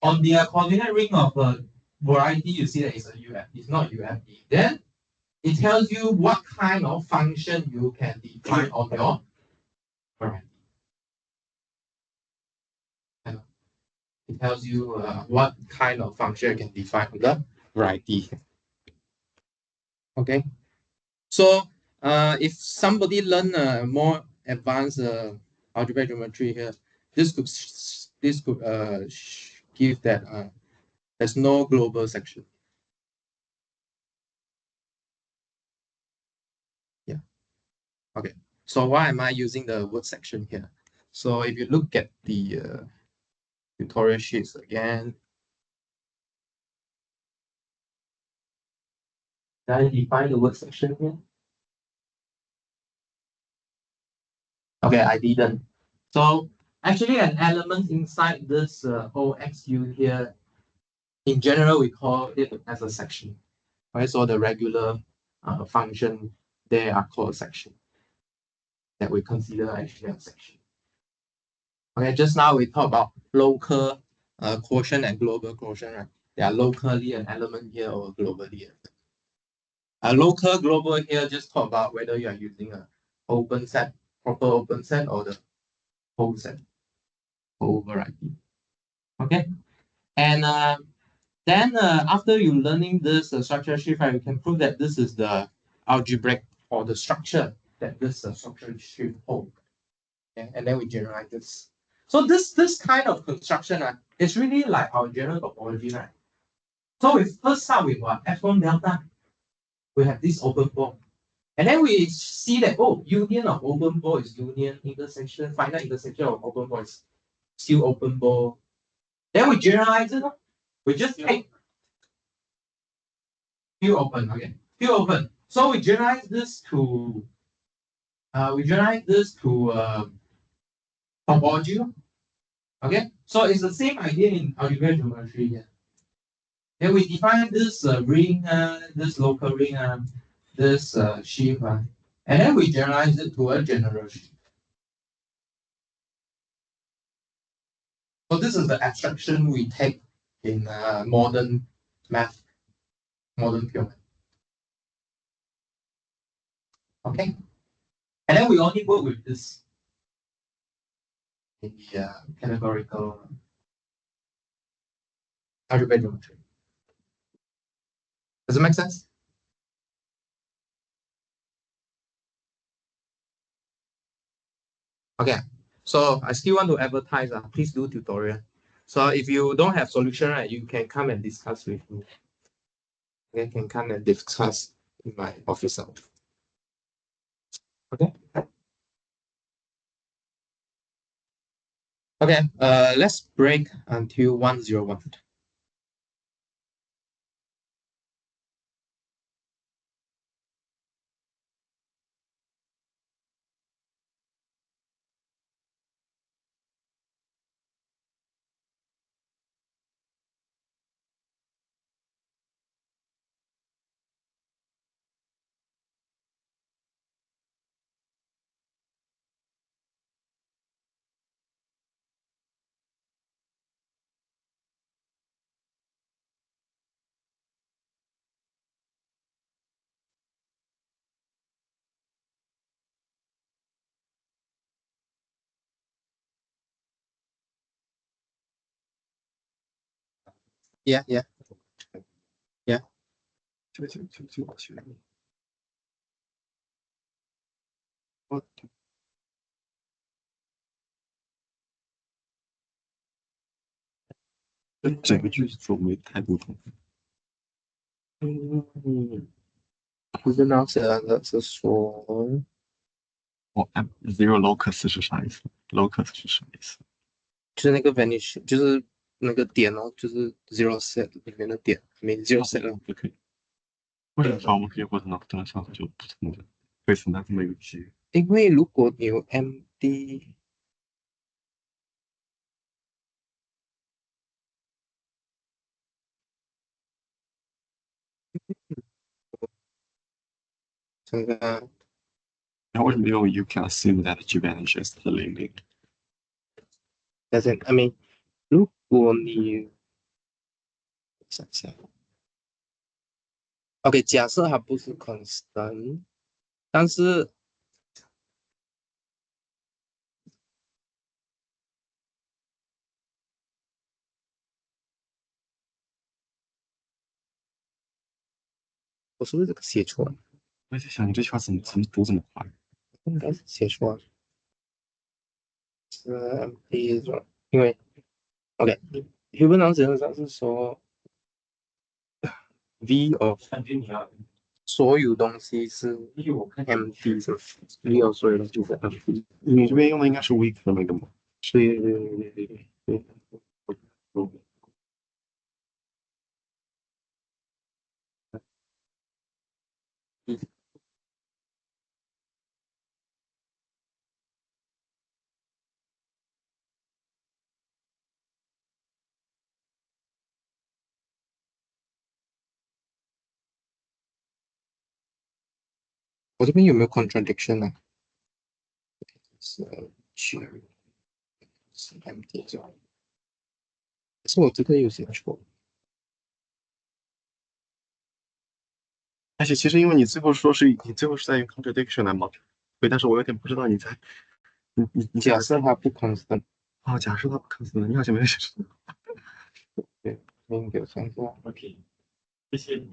on the coordinate ring of a variety, you see that it's a UFD. It's not UFD. Then it tells you what kind of function you can define on your variety. It tells you what kind of function you can define on the variety. Okay. So if somebody learn more advanced algebraic geometry here, this could give that there's no global section. Yeah. Okay. So why am I using the word section here? So if you look at the tutorial sheets again, did I define the word section here? Okay, I didn't. So actually an element inside this OXU here, in general, we call it as a section. Right? So the regular function, they are called a section that we consider actually a section. Okay, just now we talked about local quotient and global quotient, right? They are locally an element here or globally. A local global here just talk about whether you are using a open set, proper open set, or the whole set, whole variety. Okay, and then after you learning this structure shift, right, you can prove that this is the algebraic or the structure that this structure shift hold. Okay? And then we generalize this. So this kind of construction, it's really like our general topology, right? So we first start with what? F1 delta. We have this open ball. And then we see that, oh, union of open ball is union intersection, finite intersection of open ball is still open ball. Then we generalize it. We just take field open, okay? Field open. So we generalize this to topology. Okay, so it's the same idea in algebraic geometry here. Then we define this ring, this local ring, this sheaf, and then we generalize it to a general sheaf. So this is the abstraction we take in modern math, modern pure math. Okay, and then we only work with this in the categorical algebraic geometry. Does it make sense? Okay, so I still want to advertise. Please do tutorial. So if you don't have solution, right, you can come and discuss with me. Okay, can come and discuss in my office. Okay. Okay. Let's break until 101. Yeah, yeah, yeah. 整个句子说没太不同。不是那写的是说，哦，zero locus 是啥意思？locus 是什么意思？就是那个 vanish，就是那个点哦，就是 zero set 里面的点，没 zero set 了。就可以。为什么我们可以获得呢？这样上就不同的，会存在这么一个区。因为如果你有 MD，看看，然后为什么用 you can assume that G vanishes 的零零？但是 I mean，如果你想想，OK，假设它不是 constant，但是我是不是这个写错了？我在想你这句话怎么读怎么快。应该是写错了，是 MD 是因为 OK，基本上基本上是说 V of 所有东西是 MD 是吧 V of 所有东西是 MD，你这边用的应该是 weak 的那个吗？对对对对对对。我这边有没有 contradiction 呢？是 G 是 MD 是吧？可是我这个有写错。而且其实因为你最后说是你最后是在用 contradiction 来嘛，对，但是我有点不知道你假设它不 constant，哦，假设它不 constant，你好像没有写出。对，你给我算一下。OK，谢谢。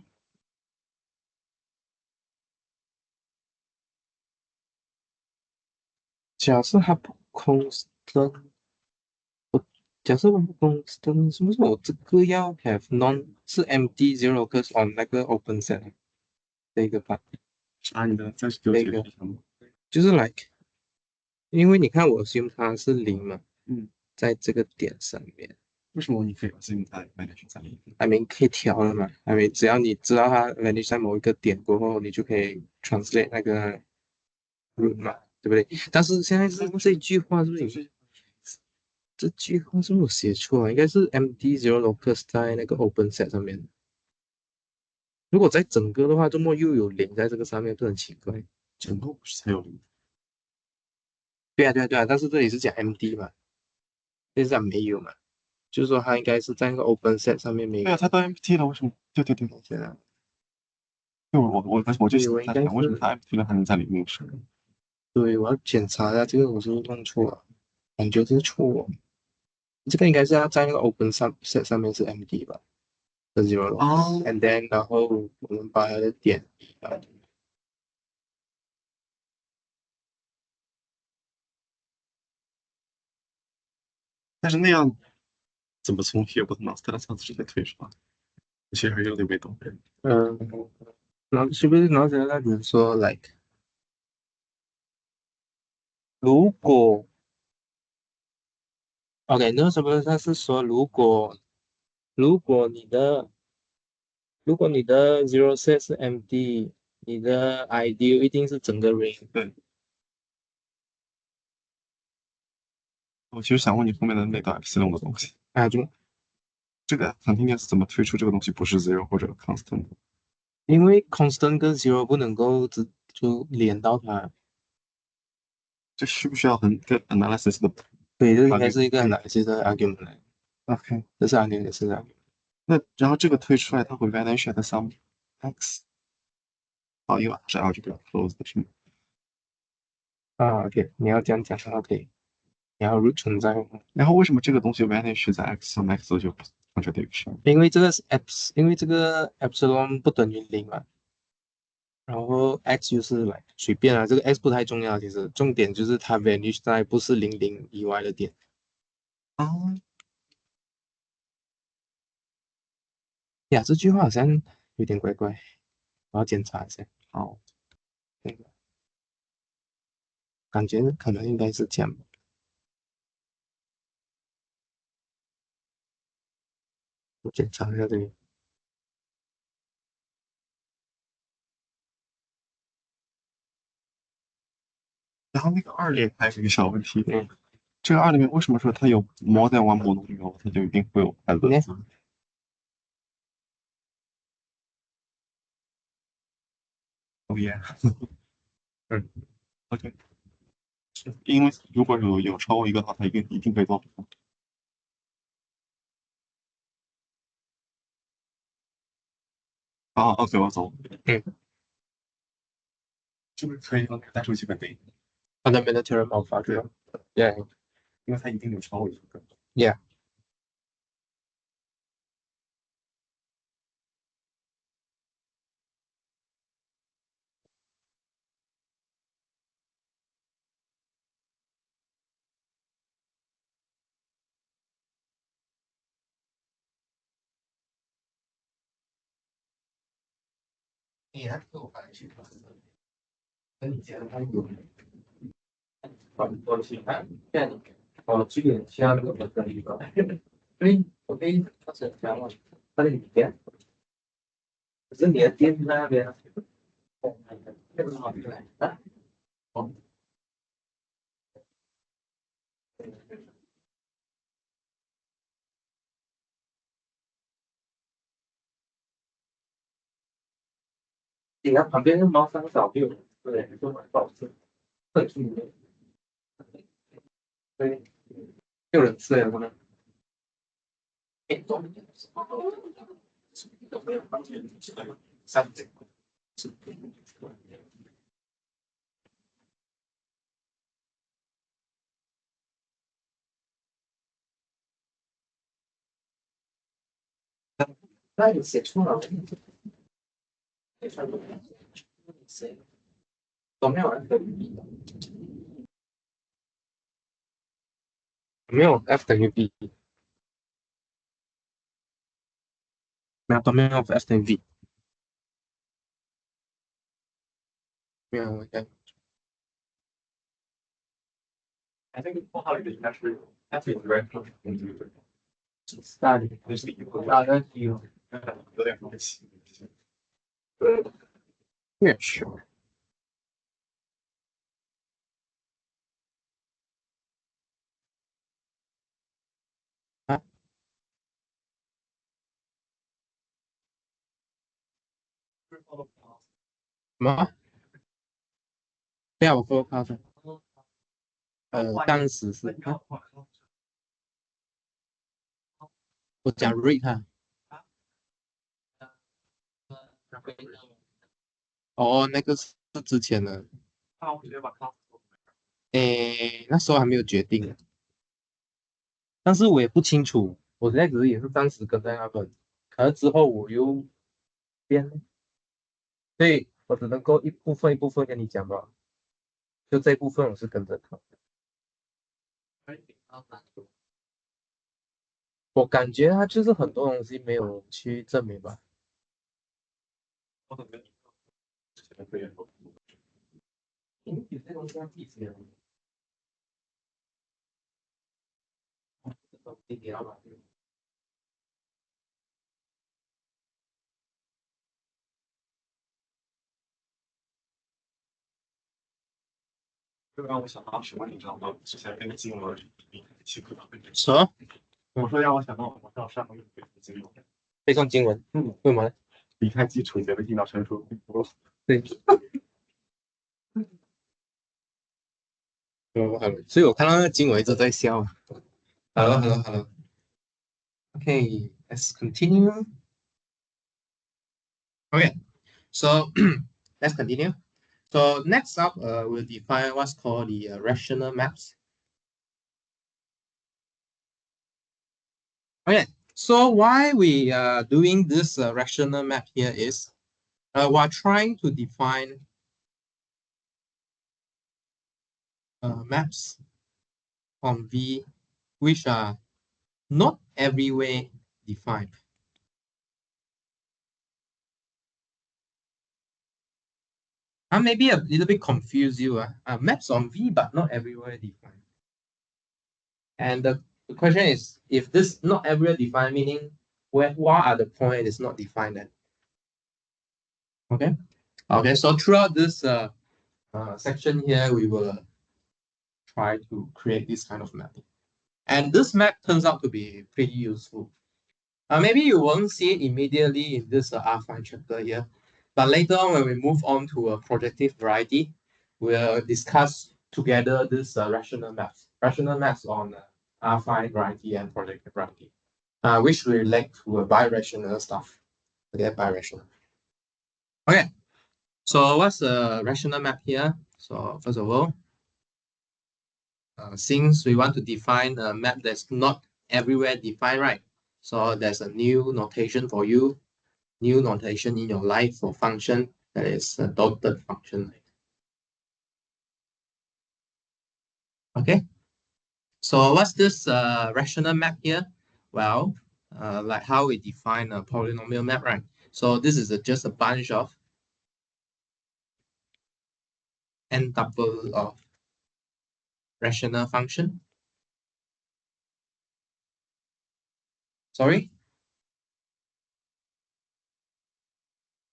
假设它不 constant，假设它不 constant，是不是我这个要 have non 是 MD zero cause on 那个 open set 啊这个 part，啥？你的再给我解释一下吗？就是 like，因为你看我 assume 它是零嘛，嗯，在这个点上面为什么你可以把这个在 manage 在里面？ ，I mean 可以调的嘛，I mean 只要你知道它 vanish 在某一个点过后，你就可以 translate 那个 root 嘛，对不对？但是现在是这句话是不是有这句话是不是我写错啊？应该是 MD zero locus 在那个 open set 上面。如果在整个的话，周末又有零在这个上面，就很奇怪。整个不是才有零。对啊，对啊，对啊，但是这里是讲 MD 嘛，这是讲没有嘛，就是说它应该是在那个 open set 上面没有。对啊，它到 MT 了，为什么？对对对，这样，对我就对，我应该在想，为什么是，它 MT 了还能在里面是？对，我要检查一下这个我是不是弄错了，感觉是错。这个应该是要在那个 open set 上面是 MD 吧，是 zero 哦， and then 然后我们把它的点啊，但是那样怎么从 here 不 master 上直接退出来？其实还有点被动。嗯，然后是不是然后现在比如说 like 如果 OK，那什么？他是说，如果你的 zero set 是 MD，你的 ideal 一定是整个 ring。对，我其实想问你后面的那个 epsilon 的东西，啊，就这个 continuous 怎么推出这个东西不是 zero 或者 constant？因为 constant 跟 zero 不能够就连到它，这需不需要跟 analysis 的对，这应该 argument？是一个很难记的 argument 来，OK，这是 argument 也是 argument 那然后这个推出来，它会 vanish at some x。哦，因为它是 algebraic closed 的是吗？啊。OK，你要这样讲，OK，你要 root 存在，然后为什么这个东西 vanish 在 x some x 就 contradiction？因为这个是 因为这个 epsilon 不等于零嘛。然后 x 就是来随便啊，这个 x 不太重要，其实重点就是它 vanish 在不是00以外的点。啊，呀，这句话好像有点怪怪，我要检查一下。好，那个感觉可能应该是这样，我检查一下这个。然后那个二里面还有一个小问题，嗯，这个二里面为什么说它有 more than one monomial，它就一定会有 a l 呢？哦耶，嗯，OK，因为如果有超过一个的话，它一定可以做。啊，OK，我走。嗯是不是可以用代数基本定？，fundamental theorem of algebra。Yeah, 因为它一定有超过一个。yeah。哎，那个我本来去跟你讲，他有我去看，看你，我几点下那个本的一个，我跟你他是讲了，他的里面，可是你的店在那边，那个好来啊，哦，你看旁边是猫山小六，对，就蛮保证，特殊的，对，有人吃了可能。三点。那你写错了，有没有人等于 B？没有 F 等于 B，没有 domain of F 等于 V，没有，OK， I think for how it is naturally, that's a very close to study， 大概有有点关系。确实。啊，什么？不要我 follow 他的，当时是啊，我讲 read 他，哦，那个是之前的，诶，那时候还没有决定，但是我也不清楚，我现在只是也是暂时跟在那边，可能之后我又变了，所以我只能够一部分一部分跟你讲吧，就这一部分我是跟着他，我感觉他就是很多东西没有去证明吧。有些东西要记起来，你给老板。这让我想到什么，你知道吗？之前跟金额去课，什么？我说让我想到我上上个月背的经文，背诵经文？为什么呢？离开基础学的进到成熟。对，所以我看到那个经文一直在笑。Hello. Okay, let's continue. Okay, so let's continue. So next up, we'll define what's called the rational maps. Okay, so why we are doing this rational map here is we're trying to define maps on V which are not everywhere defined. I maybe a little bit confuse you. Maps on V but not everywhere defined. And the question is, if this not everywhere defined, meaning what are the point is not defined at? Okay, so throughout this section here, we will try to create this kind of mapping. And this map turns out to be pretty useful. Maybe you won't see it immediately in this R5 chapter here, but later on when we move on to a projective variety, we'll discuss together this rational maps on R5 variety and projective variety, which relate to birational stuff. Okay, birational. Okay, so what's the rational map here? So first of all, since we want to define a map that's not everywhere defined, right? So there's a new notation for you, new notation in your life for function that is a dotted function. Okay, so what's this rational map here? Well, like how we define a polynomial map, right? So this is just a bunch of n tuple of rational function. Sorry?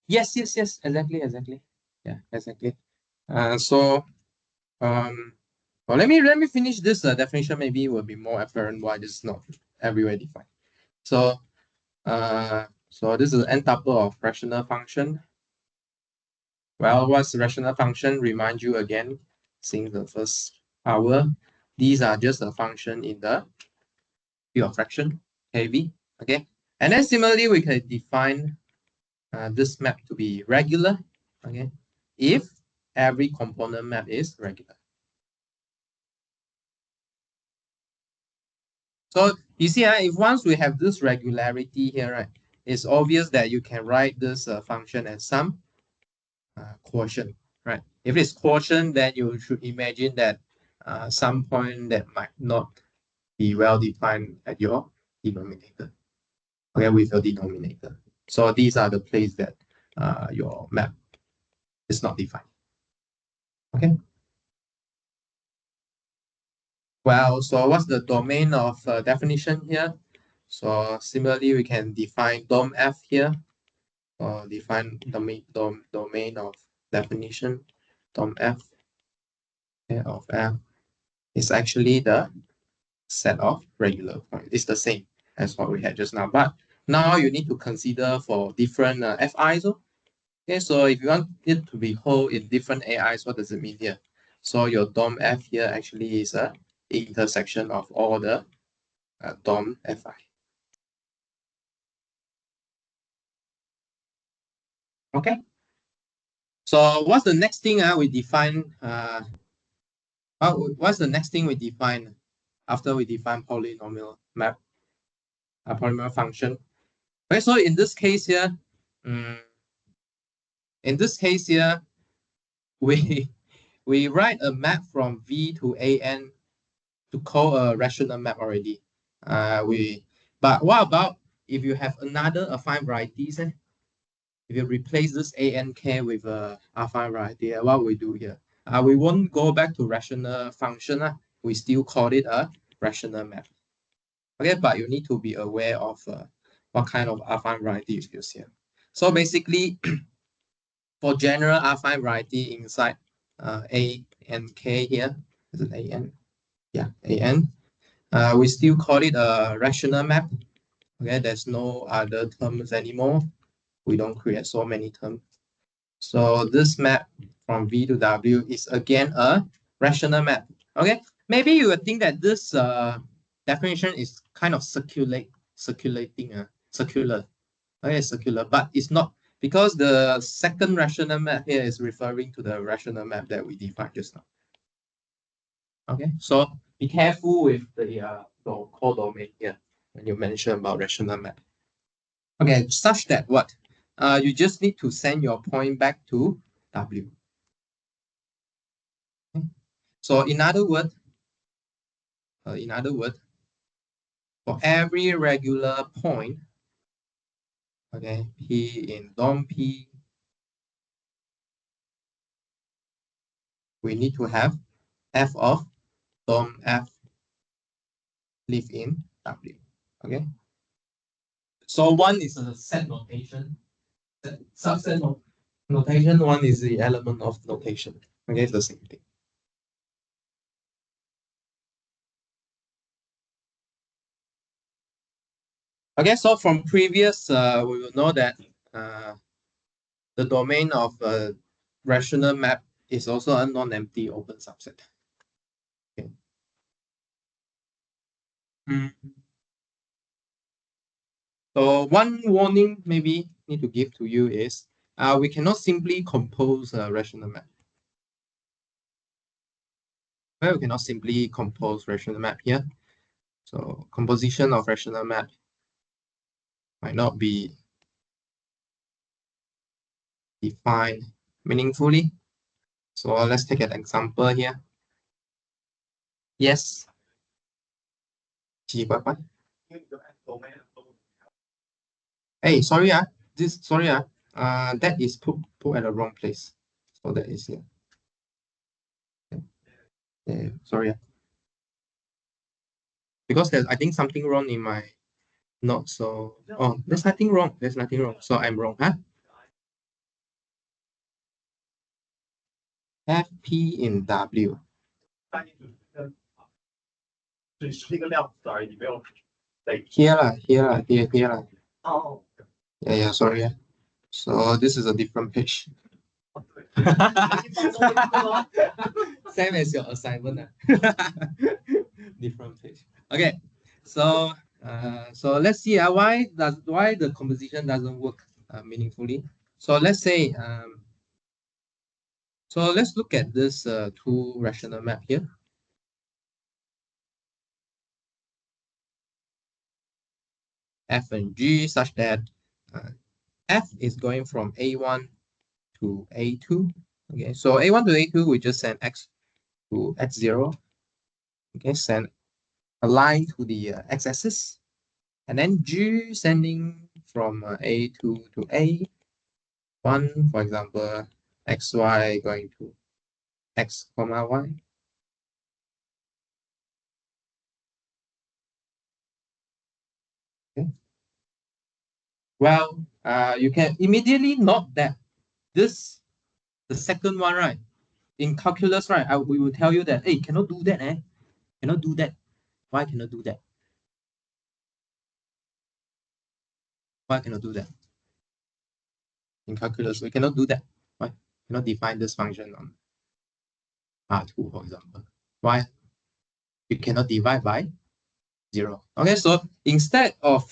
Yes, exactly. Yeah, exactly. So well, let me finish this definition. Maybe it will be more apparent why this is not everywhere defined. So so this is n tuple of rational function. Well, what's rational function? Remind you again, since the first hour, these are just a function in the field of fraction, KB. Okay, and then similarly, we can define this map to be regular. Okay, if every component map is regular. So you see, if once we have this regularity here, right, it's obvious that you can write this function as some quotient, right? If it's quotient, then you should imagine that some point that might not be well defined at your denominator, okay, with your denominator. So these are the places that your map is not defined. Okay. Well, so what's the domain of definition here? So similarly, we can define dom f here, or define domain of definition. Dom f, okay, of f is actually the set of regular points. It's the same as what we had just now, but now you need to consider for different fi's. Okay, so if you want it to be whole in different AIs, what does it mean here? So your DOM F here actually is a intersection of all the DOM FI. Okay. So what's the next thing we define? What's the next thing we define after we define polynomial map, a polynomial function? Okay, so in this case here, we we write a map from V to AN to call a rational map already. But what about if you have another affine varieties? If you replace this ANK with a affine variety, what we do here? We won't go back to rational function. We still call it a rational map. Okay, but you need to be aware of what kind of affine variety you use here. So basically, for general affine variety inside A and K here, is it AN? Yeah, AN. We still call it a rational map. Okay, there's no other terms anymore. We don't create so many terms. So this map from V to W is again a rational map. Okay, maybe you would think that this definition is kind of circular. Okay, circular, but it's not, because the second rational map here is referring to the rational map that we defined just now. Okay, so be careful with the core domain here when you mention about rational map. Okay, such that what? You just need to send your point back to W. Okay. So in other words, for every regular point, okay, P in DOM P, we need to have F of DOM F live in W. Okay. So one is a set notation, subset notation. One is the element of notation. Okay, it's the same thing. Okay, so from previous, we will know that the domain of a rational map is also a non-empty open subset. Okay. So one warning maybe need to give to you is we cannot simply compose a rational map. Well, we cannot simply compose rational map here. So composition of rational map might not be defined meaningfully. So let's take an example here. Yes. Hey, sorry, that is put at the wrong place. So that is here. Sorry. Because there's, I think, something wrong in my note. So, oh, there's nothing wrong. There's nothing wrong. So I'm wrong, huh? FP in W. 是一个量词而已，没有 Here lah. Oh. Yeah, sorry. So this is a different page. Same as your assignment. Different page. Okay, so let's see why the composition doesn't work meaningfully. So let's say so let's look at this two rational map here. F and G such that F is going from A1 to A2. Okay, so A1 to A2, we just send X to X0. Okay, send a line to the x-axis, and then G sending from A2 to A1, for example, XY going to X comma Y. Okay. Well, you can immediately note that this, the second one, right? In calculus, right? We will tell you that, hey, cannot do that, cannot do that. Why cannot do that? Why cannot do that? In calculus, we cannot do that. Why? Cannot define this function on R2, for example. Why? You cannot divide by 0. Okay, so instead of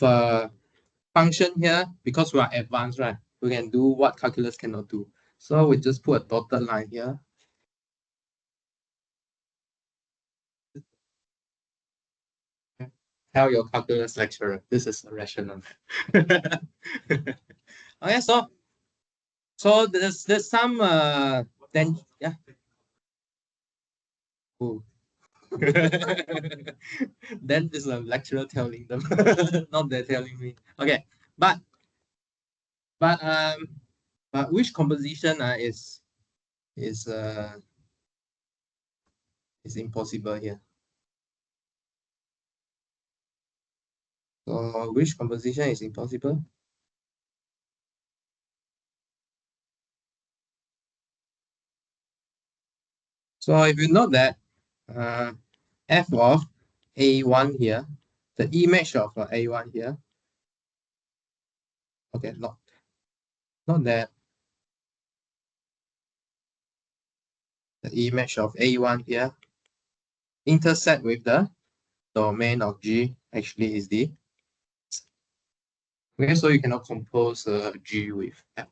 function here, because we are advanced, right? We can do what calculus cannot do. So we just put a dotted line here. Tell your calculus lecturer, this is a rational. Okay, so there's some then yeah. Ooh. Then is a lecturer telling them, not they telling me. Okay, but which composition is impossible here? So which composition is impossible? So if you note that f of A1 here, the image of A1 here, okay, not that, the image of A1 here intersect with the domain of G actually is the, okay, so you cannot compose G with F.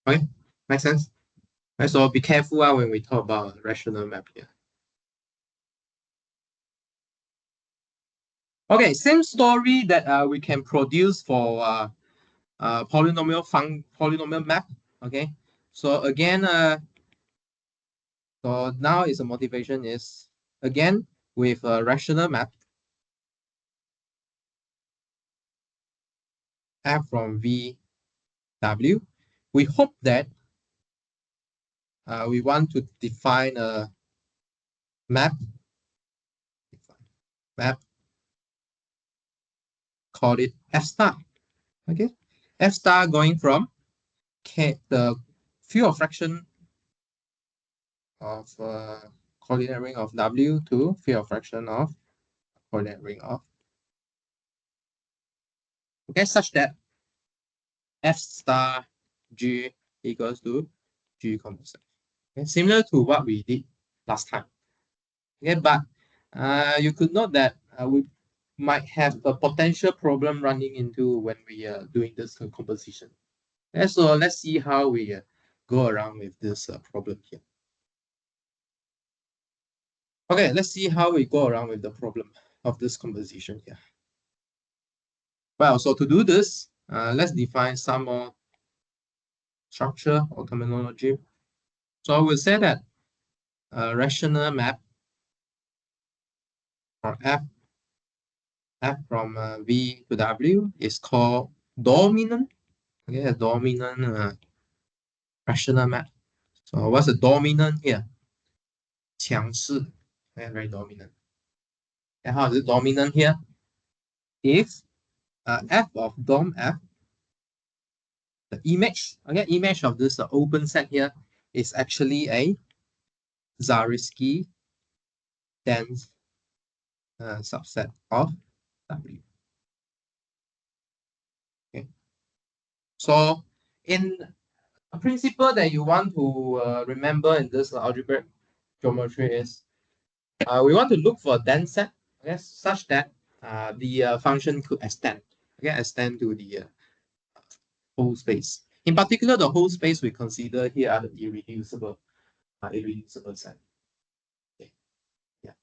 Okay, makes sense? Right, so be careful when we talk about rational map here. Okay, same story that we can produce for polynomial map. Okay, so again, so now is the motivation is again with a rational map f from V W. We hope that we want to define a map, call it F star. Okay, F star going from the field fraction of coordinate ring of W to field fraction of coordinate ring of, okay, such that F star G equals to G composite. Okay, similar to what we did last time. Okay, but you could note that we might have a potential problem running into when we are doing this composition. Okay, so let's see how we go around with this problem here. Okay, let's see how we go around with the problem of this composition here. Well, so to do this, let's define some more structure or terminology. So we'll say that a rational map or F from V to W is called dominant. Okay, a dominant rational map. So what's the dominant here? 强势. Okay, very dominant. And how is it dominant here? If f of dom f, the image, okay, image of this open set here is actually a Zariski dense subset of W. Okay. So in a principle that you want to remember in this algebraic geometry is we want to look for a dense set, okay, such that the function could extend, okay, extend to the whole space. In particular, the whole space we consider here are the irreducible set. Okay. Yeah.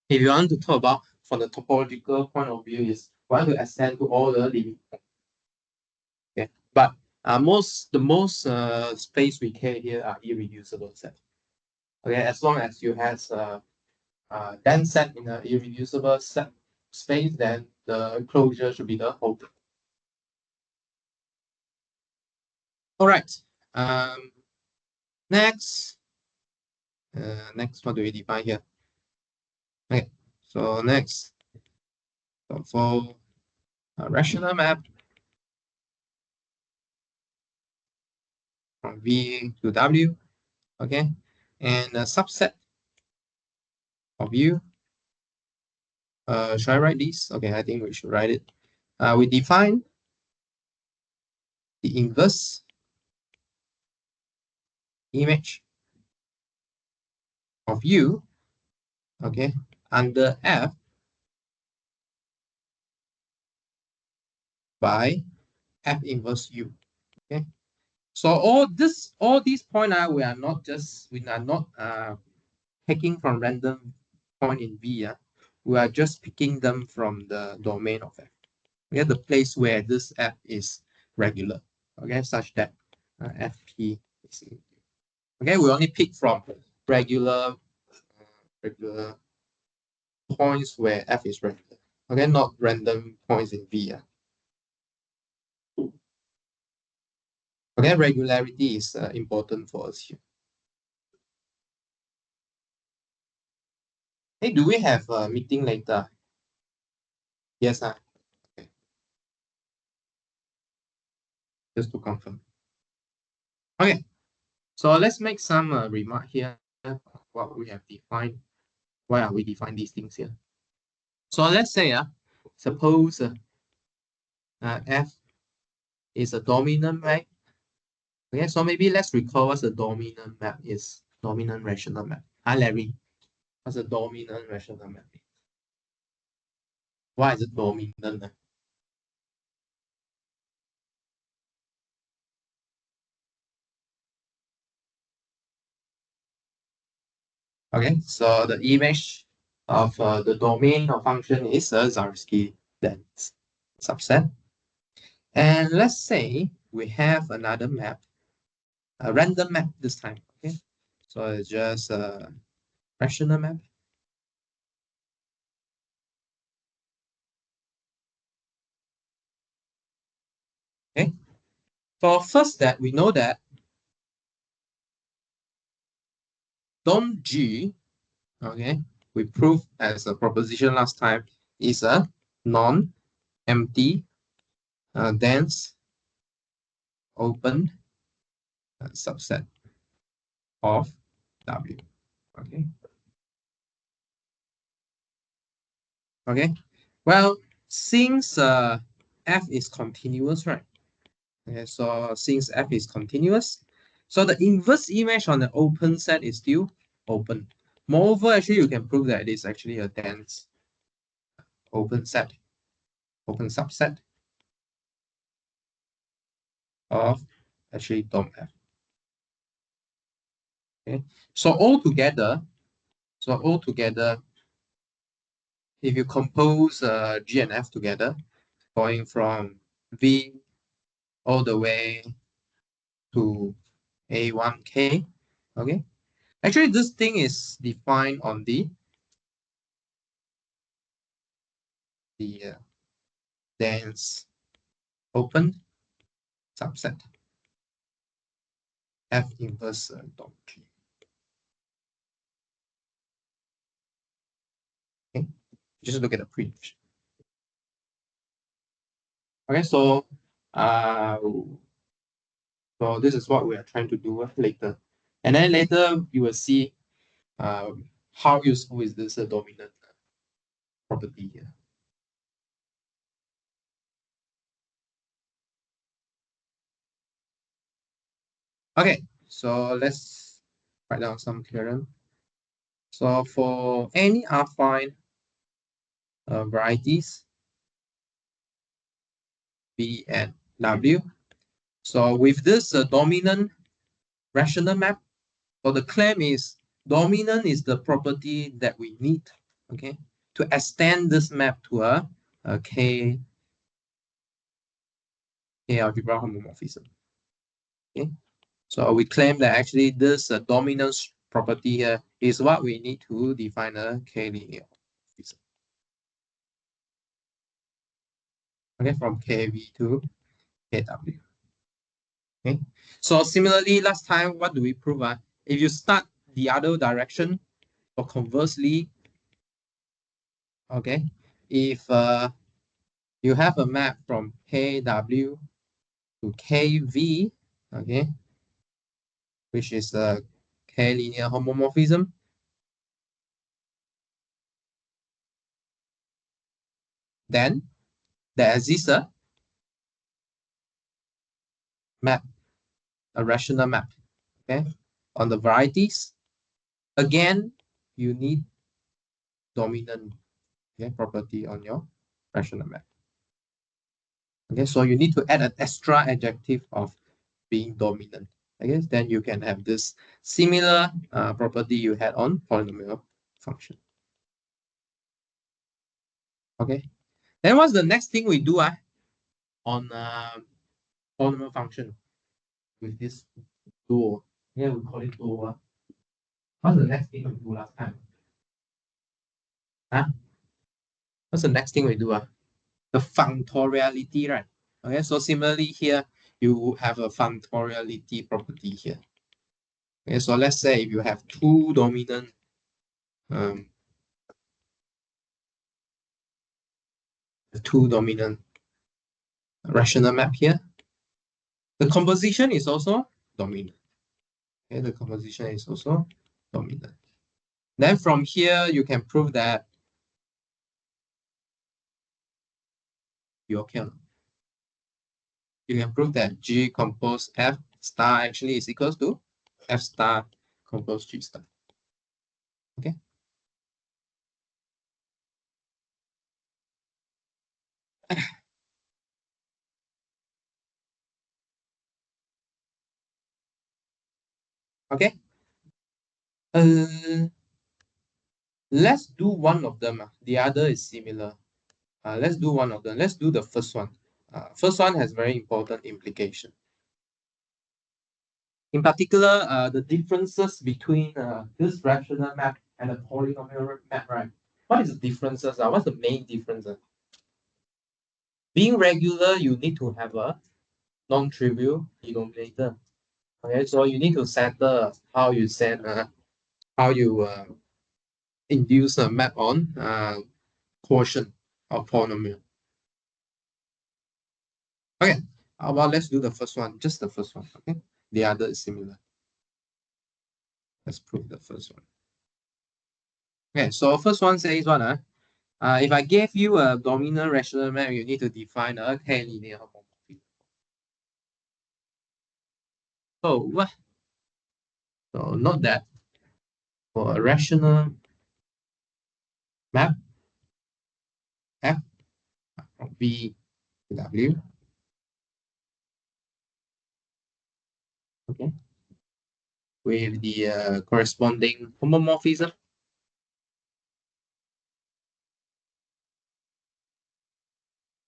If you want to talk about from the topological point of view, is want to extend to all the limit. Okay, but the most space we care here are irreducible set. Okay, as long as you have dense set in an irreducible set space, then the closure should be the whole. All right. Next, what do we define here? Okay, so next, so for a rational map from V to W, okay, and a subset of U. Should I write this? Okay, I think we should write it. We define the inverse image of U, okay, under F by F inverse U. Okay, so all these points we are not taking from random point in V. We are just picking them from the domain of F. Okay, the place where this F is regular. Okay, such that FP is in. Okay, we only pick from regular points where F is regular. Okay, not random points in V. Okay, regularity is important for us here. Hey, do we have a meeting later? Yes, okay. Just to confirm. Okay, so let's make some remark here. What we have defined. Why are we defining these things here? So let's say, suppose F is a dominant map. Okay, so maybe let's recall what the dominant map is. Dominant rational map. Hi, Larry. What's a dominant rational map? Why is it dominant? Okay, so the image of the domain of function is a Zariski dense subset. And let's say we have another map, a random map this time. Okay, so it's just a rational map. Okay, so first that we know that dom G, okay, we proved as a proposition last time, is a non-empty dense open subset of W. Okay. Okay. Well, since F is continuous, right? Okay, so since F is continuous, so the inverse image on the open set is still open. Moreover, actually, you can prove that it is actually a dense open set, open subset of actually dom F. Okay, so altogether, if you compose G and F together, going from V all the way to A1K, okay? Actually, this thing is defined on the dense open subset F inverse dot P. Okay, just look at the preview. Okay, so so this is what we are trying to do later, and then later you will see how useful is this dominant property here. Okay, so let's write down some theorem. So for any affine varieties B and W, so with this dominant rational map, so the claim is dominant is the property that we need, okay, to extend this map to a K algebra homomorphism. Okay, so we claim that actually this dominance property here is what we need to define a K linear homomorphism. Okay, from KV to KW. Okay, so similarly, last time, what do we prove? If you start the other direction, or conversely, okay, if you have a map from KW to KV, okay, which is a K linear homomorphism, then there exists a map, a rational map, okay, on the varieties. Again, you need dominant, okay, property on your rational map. Okay, so you need to add an extra adjective of being dominant. Okay, then you can have this similar property you had on polynomial function. Okay, then what's the next thing we do on polynomial function with this duo? Yeah, we call it duo. What's the next thing we do last time? Huh? What's the next thing we do? The functoriality, right? Okay, so similarly here, you have a functoriality property here. Okay, so let's say if you have two dominant rational map here, the composition is also dominant. Okay, the composition is also dominant. Then from here, you can prove that you can prove that G compose F star actually is equals to F star compose G star. Okay. Okay. Let's do one of them. The other is similar. Let's do one of them. Let's do the first one. First one has very important implication. In particular, the differences between this rational map and the polynomial map, right? What is the differences? What's the main difference? Being regular, you need to have a non-trivial denominator. Okay, so you need to settle how you send, how you induce a map on quotient of polynomial. Okay, well, let's do the first one, just the first one. Okay, the other is similar. Let's prove the first one. Okay, so first one says what? If I gave you a dominant rational map, you need to define a K linear homomorphism. So, so note that for a rational map F from B to W, okay, with the corresponding homomorphism.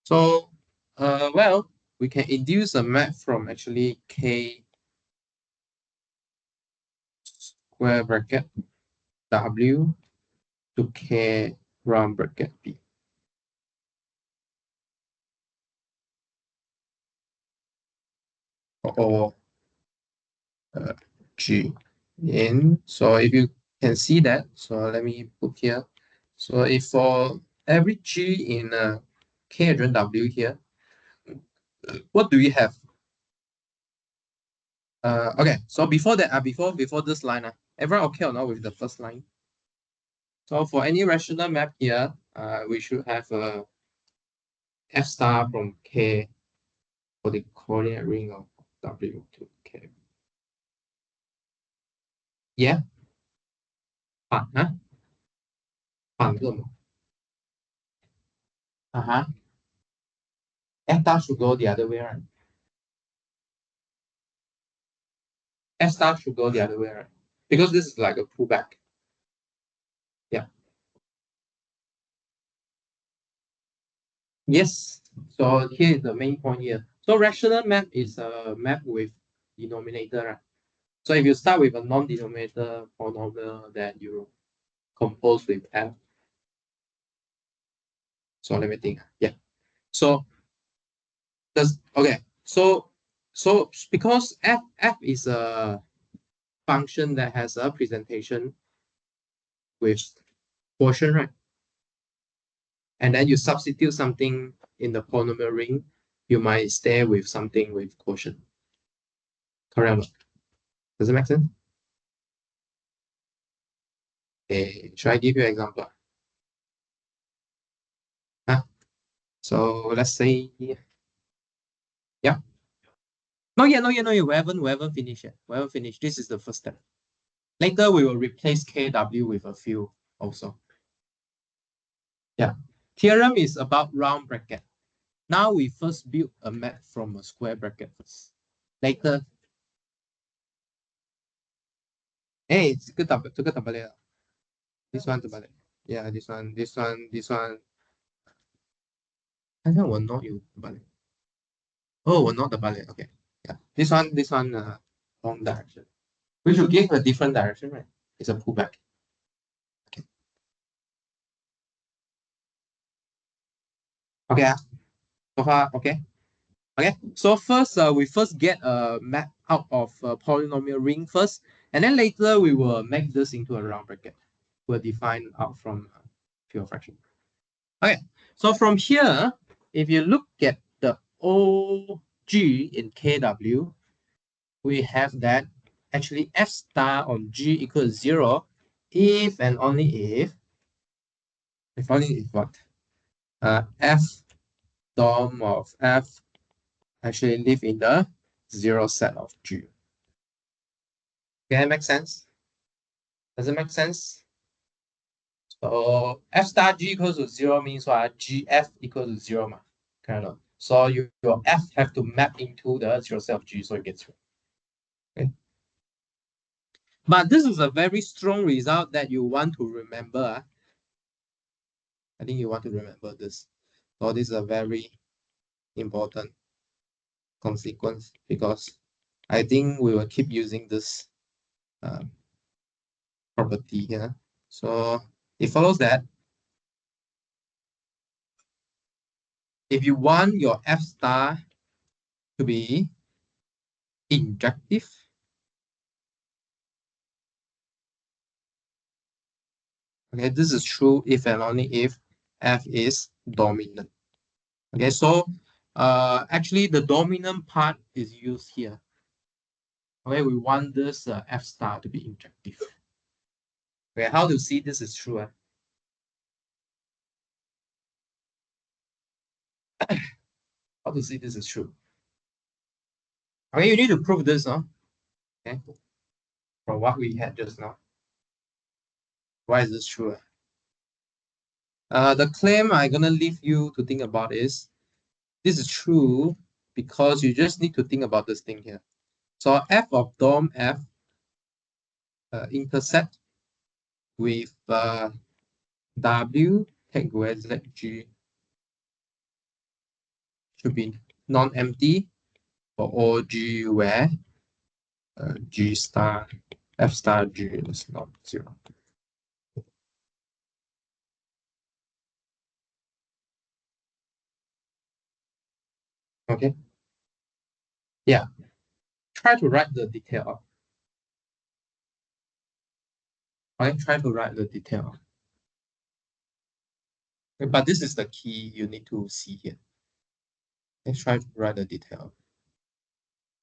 So, well, we can induce a map from actually K square bracket W to K round bracket B. or G in. So if you can see that, so let me put here. So if for every G in K adjoint W here, what do we have? Okay, so before that, before this line, everyone okay or not with the first line? So for any rational map here, we should have a F star from K for the coordinate ring of W to K. Yeah. 反啊，反个嘛。F star should go the other way, right? F star should go the other way, right? Because this is like a pullback. Yeah. Yes. So here is the main point here. So rational map is a map with denominator, right? So if you start with a non-denominator polynomial, then you compose with F. So let me think. Yeah. So okay. So because F is a function that has a presentation with quotient, right? And then you substitute something in the polynomial ring, you might stay with something with quotient. Correct? Does it make sense? Okay, should I give you an example? So let's say, yeah. No, yeah, no, yeah, no, yeah. We haven't finished yet. We haven't finished. This is the first step. Later, we will replace KW with a few also. Yeah. Theorem is about round bracket. Now we first build a map from a square bracket first. Later, hey, 这个 double this one double yeah, this one. 好像我 not 有 double oh, we're not double okay. Yeah, this one wrong direction. We should give a different direction, right? It's a pullback. Okay. Okay. So far, okay. Okay. So first, we first get a map out of a polynomial ring first, and then later we will make this into a round bracket. We'll define out from pure fraction. Okay. So from here, if you look at the OG in KW, we have that actually F star on G equals 0 if and only if what? F dom of F actually live in the 0 set of G. Can it make sense? Does it make sense? So F star G equals to 0 means what? GF equals to 0 ma. Kind of. So your F have to map into the 0 set of G so it gets 0. Okay. But this is a very strong result that you want to remember. I think you want to remember this. So this is a very important consequence because I think we will keep using this property here. So it follows that if you want your F star to be injective, okay, this is true if and only if F is dominant. Okay, so actually the dominant part is used here. Okay, we want this F star to be injective. Okay, how to see this is true? How to see this is true? Okay, you need to prove this, no? Okay, from what we had just now. Why is this true? The claim I'm gonna leave you to think about is this is true because you just need to think about this thing here. So f of dom f intersect with w take where z g should be non-empty for all g where g star f star g is not 0. Okay. Yeah. try to write the detail. Okay, try to write the detail. Okay, but this is the key you need to see here. Let's try to write the detail.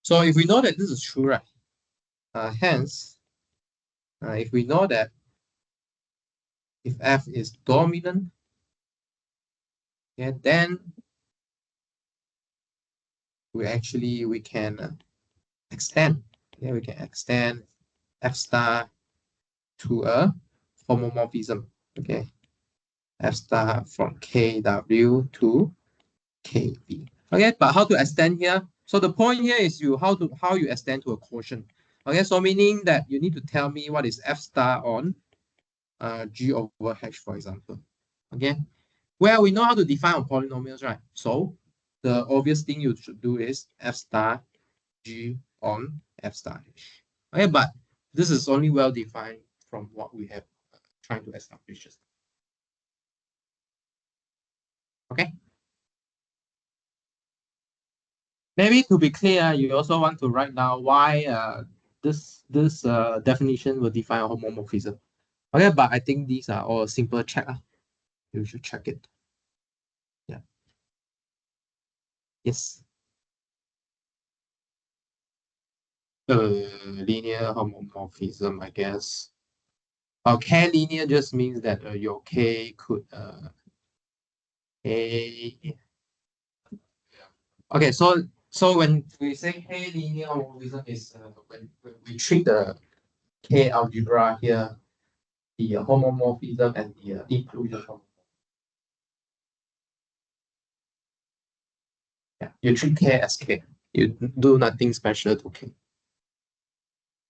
So if we know that this is true, right? Hence, if we know that if F is dominant, yeah, then we can extend. Yeah, we can extend F star to a homomorphism. Okay, F star from KW to KB. Okay, but how to extend here? So the point here is how you extend to a quotient. Okay, so meaning that you need to tell me what is F star on G over H, for example. Okay, well, we know how to define on polynomials, right? So the obvious thing you should do is F star G on F star H. Okay, but this is only well defined from what we have trying to establish. Okay. Maybe to be clear, you also want to write down why this definition will define a homomorphism. Okay, but I think these are all simple check. You should check it. Yeah. Yes. Linear homomorphism, I guess. K linear just means that your K could A. Okay, so when we say K linear homomorphism is when we treat the K algebra here, the homomorphism and the inclusion homomorphism. Yeah, you treat K as K. You do nothing special to K.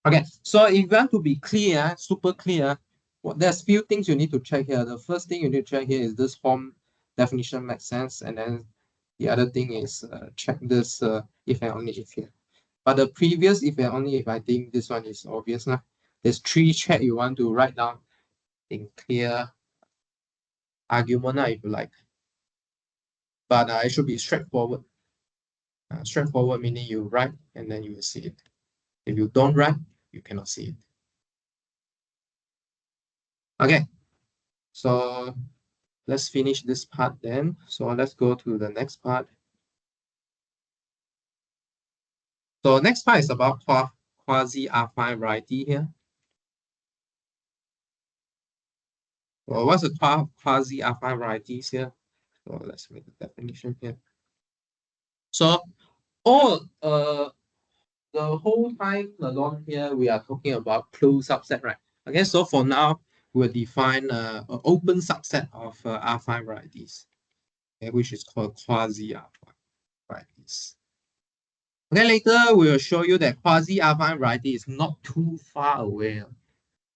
Okay, so if you want to be clear, super clear, there's few things you need to check here. The first thing you need to check here is this form definition makes sense, and then the other thing is check this if and only if here. But the previous if and only if, I think this one is obvious now. There's three check you want to write down in clear argument if you like. But it should be straightforward. Straightforward meaning you write and then you will see it. If you don't write, you cannot see it. Okay, so let's finish this part then. So let's go to the next part. So next part is about quasi-affine variety here. Well, what's the quasi-affine varieties here? So let's make the definition here. So all the whole time along here, we are talking about closed subset, right? Okay, so for now, we'll define an open subset of affine varieties, okay, which is called quasi-affine varieties. Okay, later we'll show you that quasi-affine variety is not too far away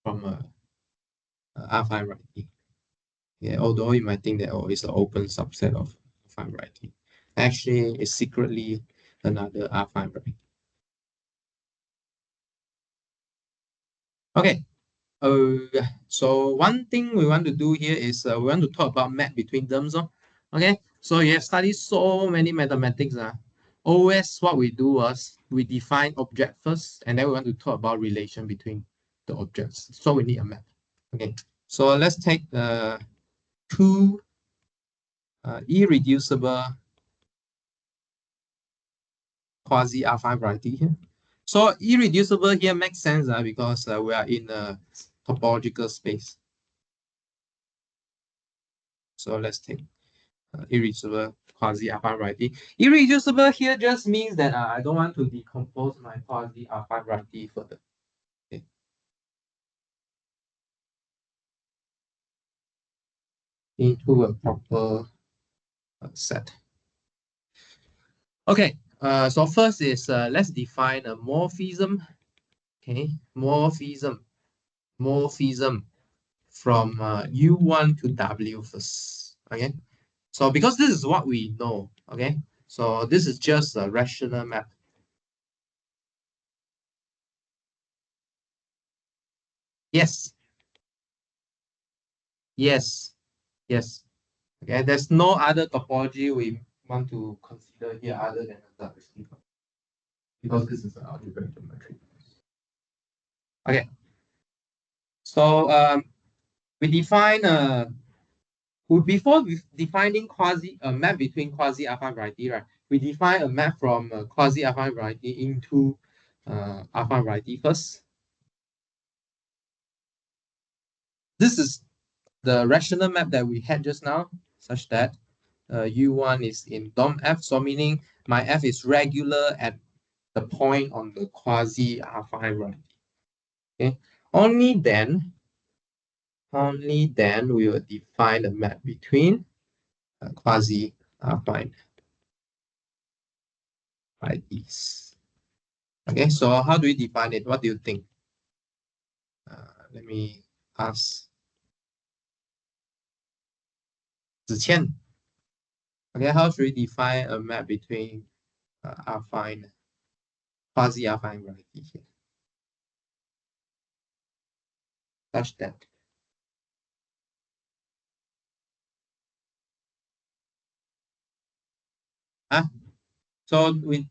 from a affine variety. Yeah, although you might think that it's an open subset of affine variety. Actually, it's secretly another affine variety. Okay. So one thing we want to do here is we want to talk about map between terms. Okay, so you have studied so many mathematics. Always what we do was we define object first, and then we want to talk about relation between the objects. So we need a map. Okay, so let's take two irreducible quasi-affine variety here. So irreducible here makes sense because we are in a topological space. So let's take irreducible quasi-affine variety. Irreducible here just means that I don't want to decompose my quasi-affine variety further. Okay. Into a proper set. Okay, so first is let's define a morphism. Okay, morphism from U1 to W first. Okay, so because this is what we know. Okay, so this is just a rational map. Yes. Yes. Yes. Okay, there's no other topology we want to consider here other than the W. because this is algebraic geometry. Okay. So we define before defining a map between quasi-affine variety, right? We define a map from quasi-affine variety into affine variety first. This is the rational map that we had just now, such that U1 is in DOM F, so meaning my F is regular at the point on the quasi-affine variety. Okay, only then we will define the map between quasi-affine varieties. Okay, so how do we define it? What do you think? Let me ask Ziqian. Okay, how should we define a map between affine, quasi-affine variety here? Such that. So we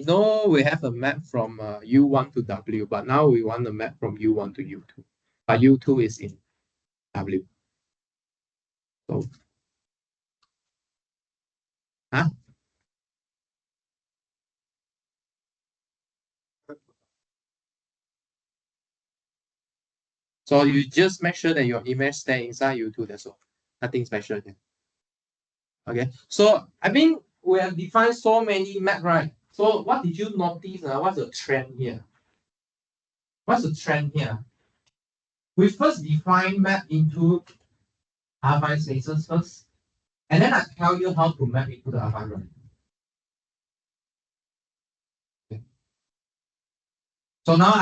know we have a map from U1 to W, but now we want a map from U1 to U2. But U2 is in W. So so you just make sure that your image stay inside U2, that's all. Nothing special there. Okay, so I mean we have defined so many map, right? So what did you notice? What's the trend here? What's the trend here? We first define map into affine spaces first, and then I tell you how to map into the affine variety. Okay. So now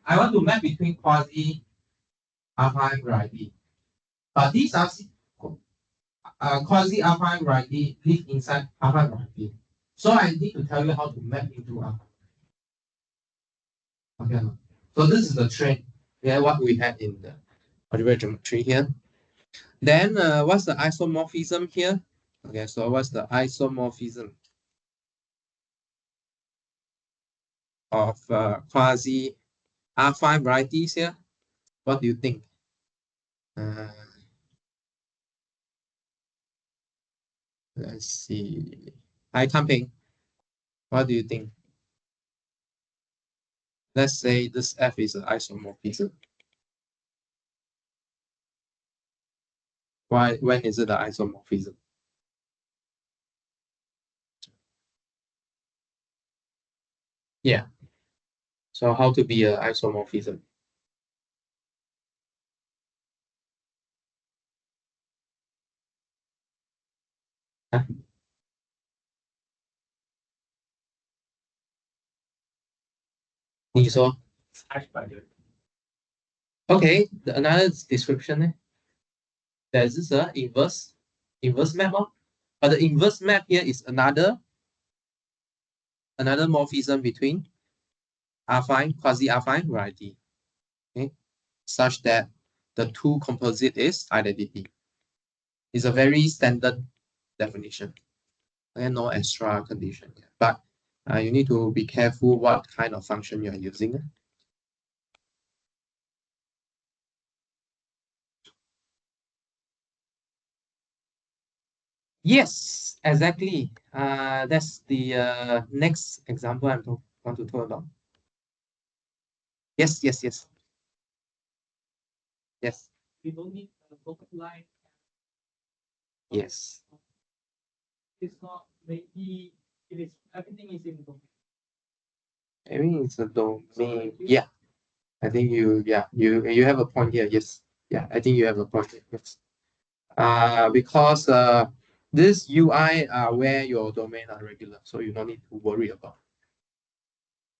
I want to map between quasi-affine variety, but these are quasi-affine variety live inside affine variety. So I need to tell you how to map into affine. Okay. So this is the trend. Yeah, what we had in the algebraic geometry here. Then what's the isomorphism here? Okay, so what's the isomorphism of quasi-affine varieties here? What do you think? Let's see. Hi, Kamping. What do you think? Let's say this F is an isomorphism. When is it an isomorphism? Yeah. So how to be an isomorphism? Huh? Okay, another description. There's this inverse map, but the inverse map here is another morphism between affine, quasi-affine variety. Okay, such that the two composite is identity. It's a very standard definition. And no extra condition. But you need to be careful what kind of function you are using. Yes, exactly. That's the next example I want to talk about. Yes. Yes. We don't need a local line. Yes. It's not maybe it is everything is in domain. I mean it's a domain. Yeah. I think you have a point here. Yes. Yeah, I think you have a point here. Yes. Because this UI are where your domain are regular, so you don't need to worry about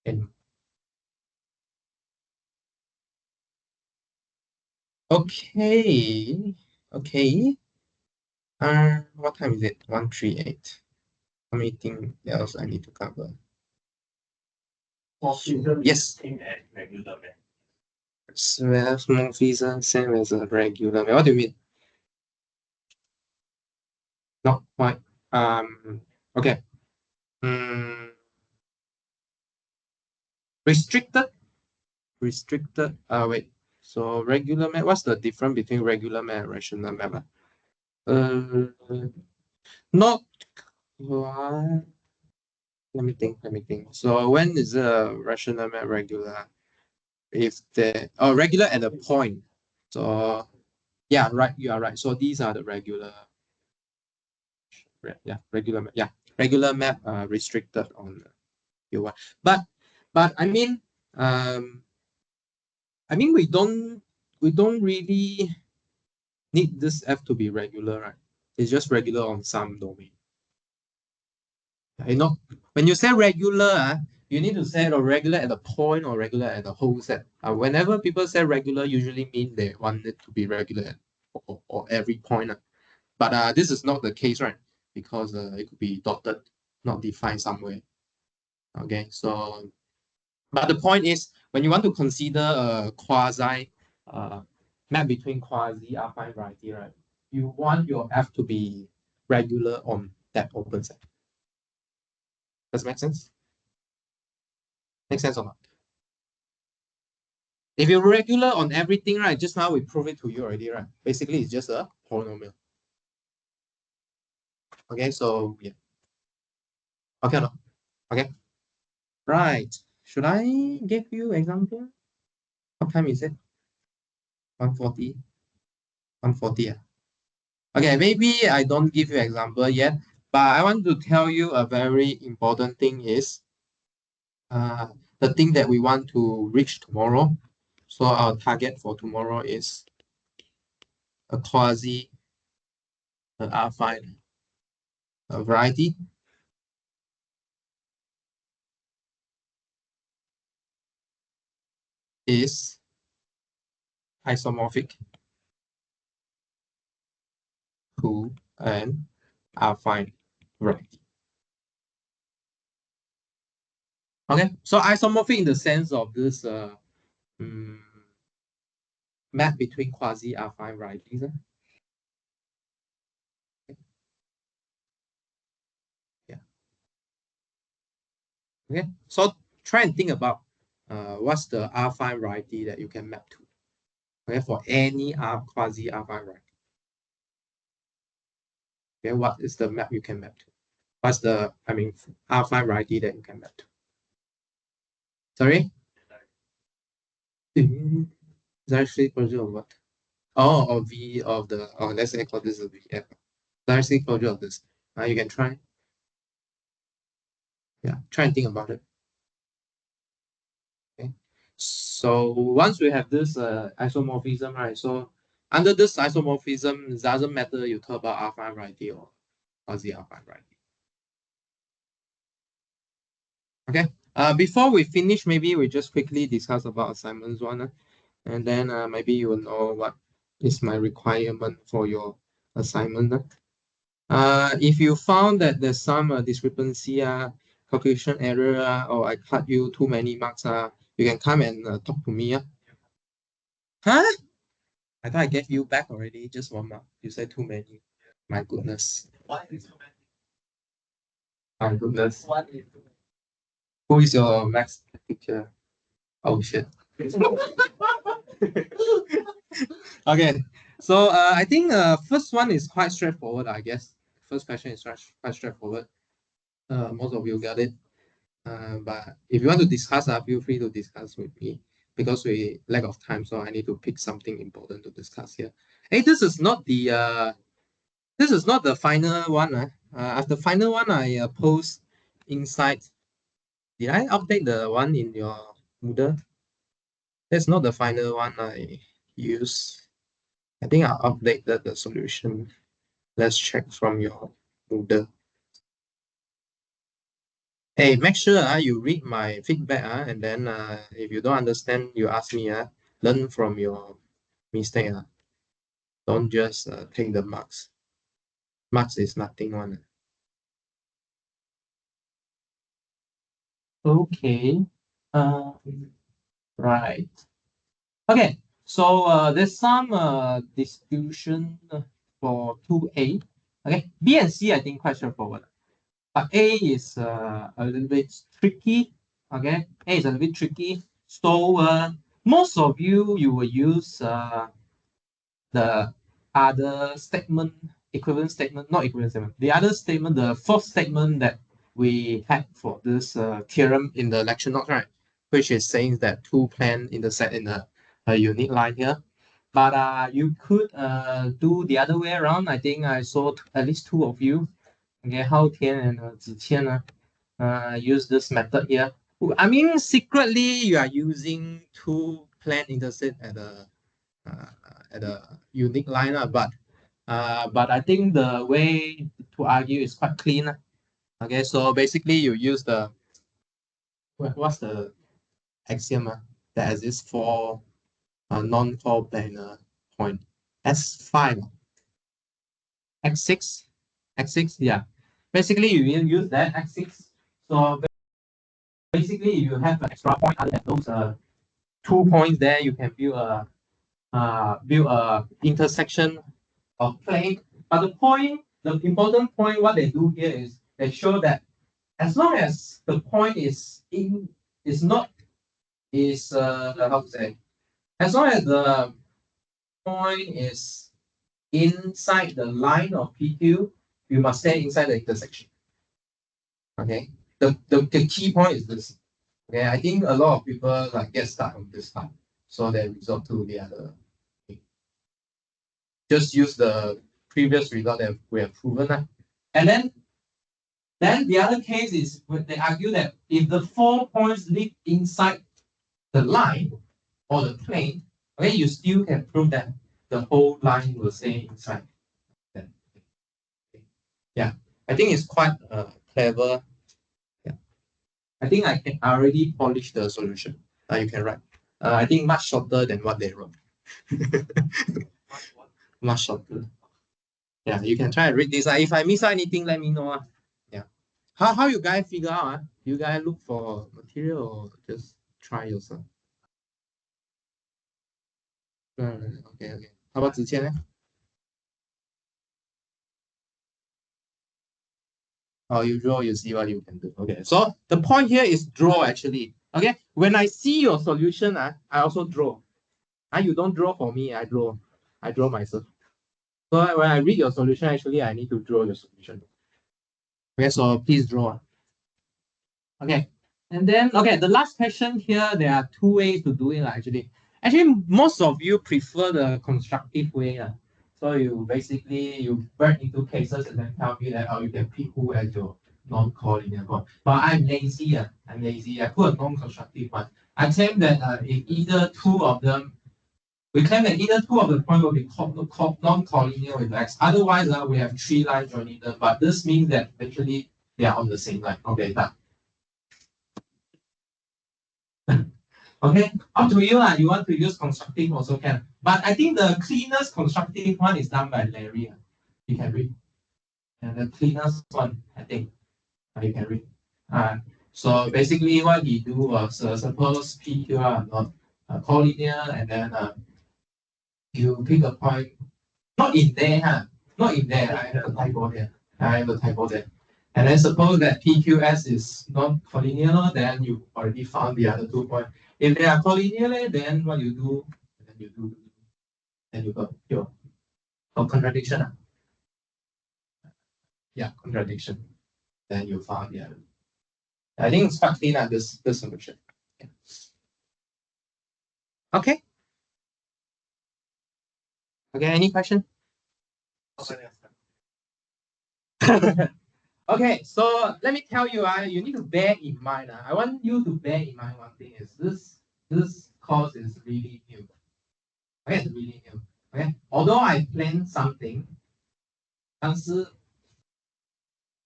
it. Okay. What time is it? 1:38. How many things else I need to cover? Yes. Small visa, same as a regular. What do you mean? Not quite. Okay. Restricted. Wait. So regular map. What's the difference between regular map and rational map? Not. Let me think. So when is a rational map regular? If the regular at a point. So yeah, right. You are right. So these are the regular. Yeah, regular map. Yeah, regular map. Restricted on U1. But um, we don't really need this F to be regular, right? It's just regular on some domain. You know, when you say regular, you need to say the regular at a point or regular at the whole set. Whenever people say regular, usually mean they want it to be regular at or every point. But this is not the case, right? Because it could be dotted, not defined somewhere. Okay, so but the point is when you want to consider a quasi map between quasi affine variety, right? You want your F to be regular on that open set. Does it make sense? Make sense or not? If you're regular on everything, right? Just now we proved it to you already, right? Basically, it's just a polynomial. Okay, so yeah. Okay, no. Okay. Right. Should I give you example? What time is it? 1:40. 1:40. Yeah. Okay, maybe I don't give you example yet, but I want to tell you a very important thing is the thing that we want to reach tomorrow. So our target for tomorrow is a quasi affine variety is isomorphic to an affine variety. Okay, so isomorphic in the sense of this map between quasi-affine varieties. Yeah. Okay, so try and think about what's the affine variety that you can map to. Okay, for any quasi-affine variety. Okay, what is the map you can map to? What's the affine variety that you can map to? Sorry? It's actually closure of what? Oh, of V of the let's say call this a VF. Directly closure of this. You can try. Yeah, try and think about it. Okay. So once we have this isomorphism, right? So under this isomorphism, it doesn't matter you talk about affine variety or quasi-affine variety. Okay. Before we finish, maybe we just quickly discuss about assignments one, and then maybe you will know what is my requirement for your assignment. If you found that there's some discrepancy, calculation error, or I cut you too many marks, you can come and talk to me. Huh? I thought I gave you back already, just 1 mark. You said too many. My goodness. What is too many? My goodness. What is too many? Who is your max teacher? Oh shit. Okay. So I think first one is quite straightforward, I guess. First question is quite straightforward. Most of you got it. But if you want to discuss, feel free to discuss with me because we lack of time, so I need to pick something important to discuss here. Hey, this is not the final one. After final one, I post inside. Did I update the one in your Moodle? That's not the final one I use. I think I updated the solution. Let's check from your Moodle. Hey, make sure you read my feedback and then if you don't understand, you ask me. Learn from your mistake. Don't just take the marks. Marks is nothing one. Okay. Right. Okay. So there's some distribution for 2A. Okay. B and C I think quite straightforward. But A is a little bit tricky. Okay, A is a bit tricky. So most of you will use the other statement, equivalent statement, not equivalent statement, the other statement, the fourth statement that we had for this theorem in the lecture notes, right? Which is saying that two plane intersect in a unique line here. But you could do the other way around. I think I saw at least two of you, okay, Hao Tian and Ziqian, use this method here. I mean, secretly you are using two plane intersect at a unique line, but I think the way to argue is quite clean. Okay, so basically you use the what's the axiom that exists for a non-coplanar point? S5, x6, x6, yeah. Basically you will use that x6. So basically you have an extra point other than those 2 points there. You can build a intersection of plane. But the important point, what they do here is they show that as long as the point is not how to say, as long as the point is inside the line of PQ, you must stay inside the intersection. Okay, the key point is this. Okay, I think a lot of people like get stuck on this part, so they resort to the other. Just use the previous result that we have proven. And then the other case is when they argue that if the 4 points live inside the line or the plane, okay, you still can prove that the whole line will stay inside. Yeah, I think it's quite clever. Yeah, I think I already polished the solution. You can write. I think much shorter than what they wrote. Much shorter. Yeah, you can try and read this. If I miss out anything, let me know. Yeah. How you guys figure out? You guys look for material or just try yourself? Okay. How about Ziqian? Oh, you draw, you see what you can do. Okay. So the point here is draw actually. Okay. When I see your solution, I also draw. You don't draw for me, I draw. I draw myself. So when I read your solution, actually I need to draw your solution. Okay, so please draw. Okay. And then, okay, the last question here, there are two ways to do it actually. Actually, most of you prefer the constructive way. So you basically, you break into cases and then tell me that, oh, you can pick who as your non-collinear point. But I'm lazy. I'm lazy. I put a non-constructive one. I claim that if either two of them, we claim that either two of the point will be non-collinear with x. Otherwise, we have three lines joining them. But this means that actually they are on the same line. Okay, done. Okay, up to you. You want to use constructive also can. But I think the cleanest constructive one is done by Larry. You can read. And the cleanest one, I think, you can read. So basically what he do was suppose PQ are not collinear, and then you pick a point, not in there, not in there. I have a typo there. I have a typo there. And then suppose that PQS is not collinear, then you already found the other 2 points. If they are collinear, then what you do, then you got your contradiction. Yeah, contradiction. Then you found the other. I think it's quite clean this solution. Yeah. Okay. Okay, any question? Okay, so let me tell you, you need to bear in mind. I want you to bear in mind one thing is this course is really new. Okay, it's really new. Okay, although I planned something, 但是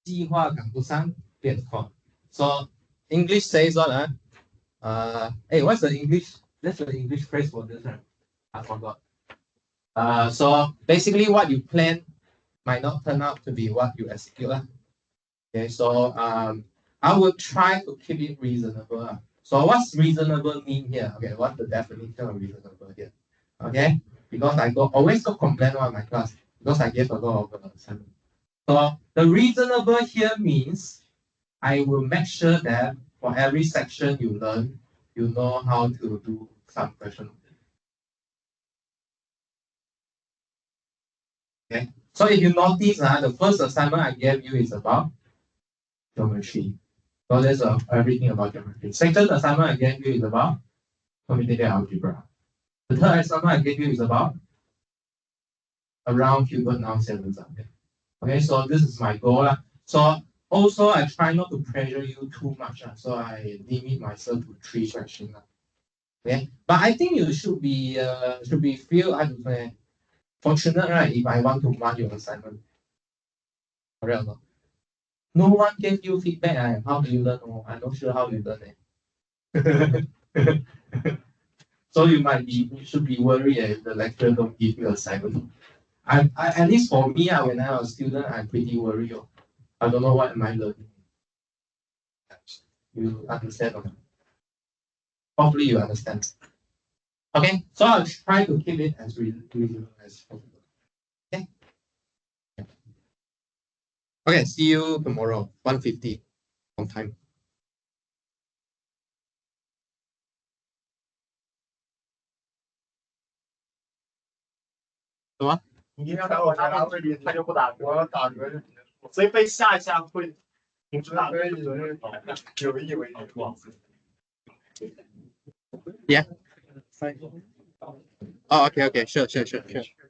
计划赶不上变化. So English says what? Hey, what's the English? That's the English phrase for this, right? I forgot. So basically, what you plan might not turn out to be what you execute. Okay, so I will try to keep it reasonable. So what's reasonable mean here? Okay, what's the definition of reasonable here? Okay, because I always got complaint on my class because I gave a lot of assignment. So the reasonable here means I will make sure that for every section you learn, you know how to do some question. Okay, so if you notice, the first assignment I gave you is about geometry. So there's everything about geometry. Second assignment I gave you is about commutative algebra. The third assignment I gave you is about around Hilbert noun sentence. Okay, so this is my goal. So also I try not to pressure you too much. So I limit myself to 3 questions. Okay, but I think you should be feel I don't know, fortunate, right? If I want to mark your assignment. Correct or not? No one gave you feedback. How do you learn? Oh, I'm not sure how you learn. So you should be worried if the lecturer don't give you assignment. I at least for me, when I was a student, I'm pretty worried. I don't know what am I learning. You understand or not? Hopefully you understand. Okay, so I'll try to keep it as reasonable as possible. Okay. Okay, see you tomorrow, 1:50 on time.什么？你要打我打这里，他就不打嗝，我打嗝就结束，所以被吓一下会停止打嗝，有意为之。Yeah. Oh, okay. Sure.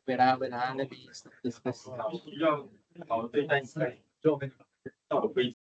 Wait, let me discuss. 要好对待自己，就到了规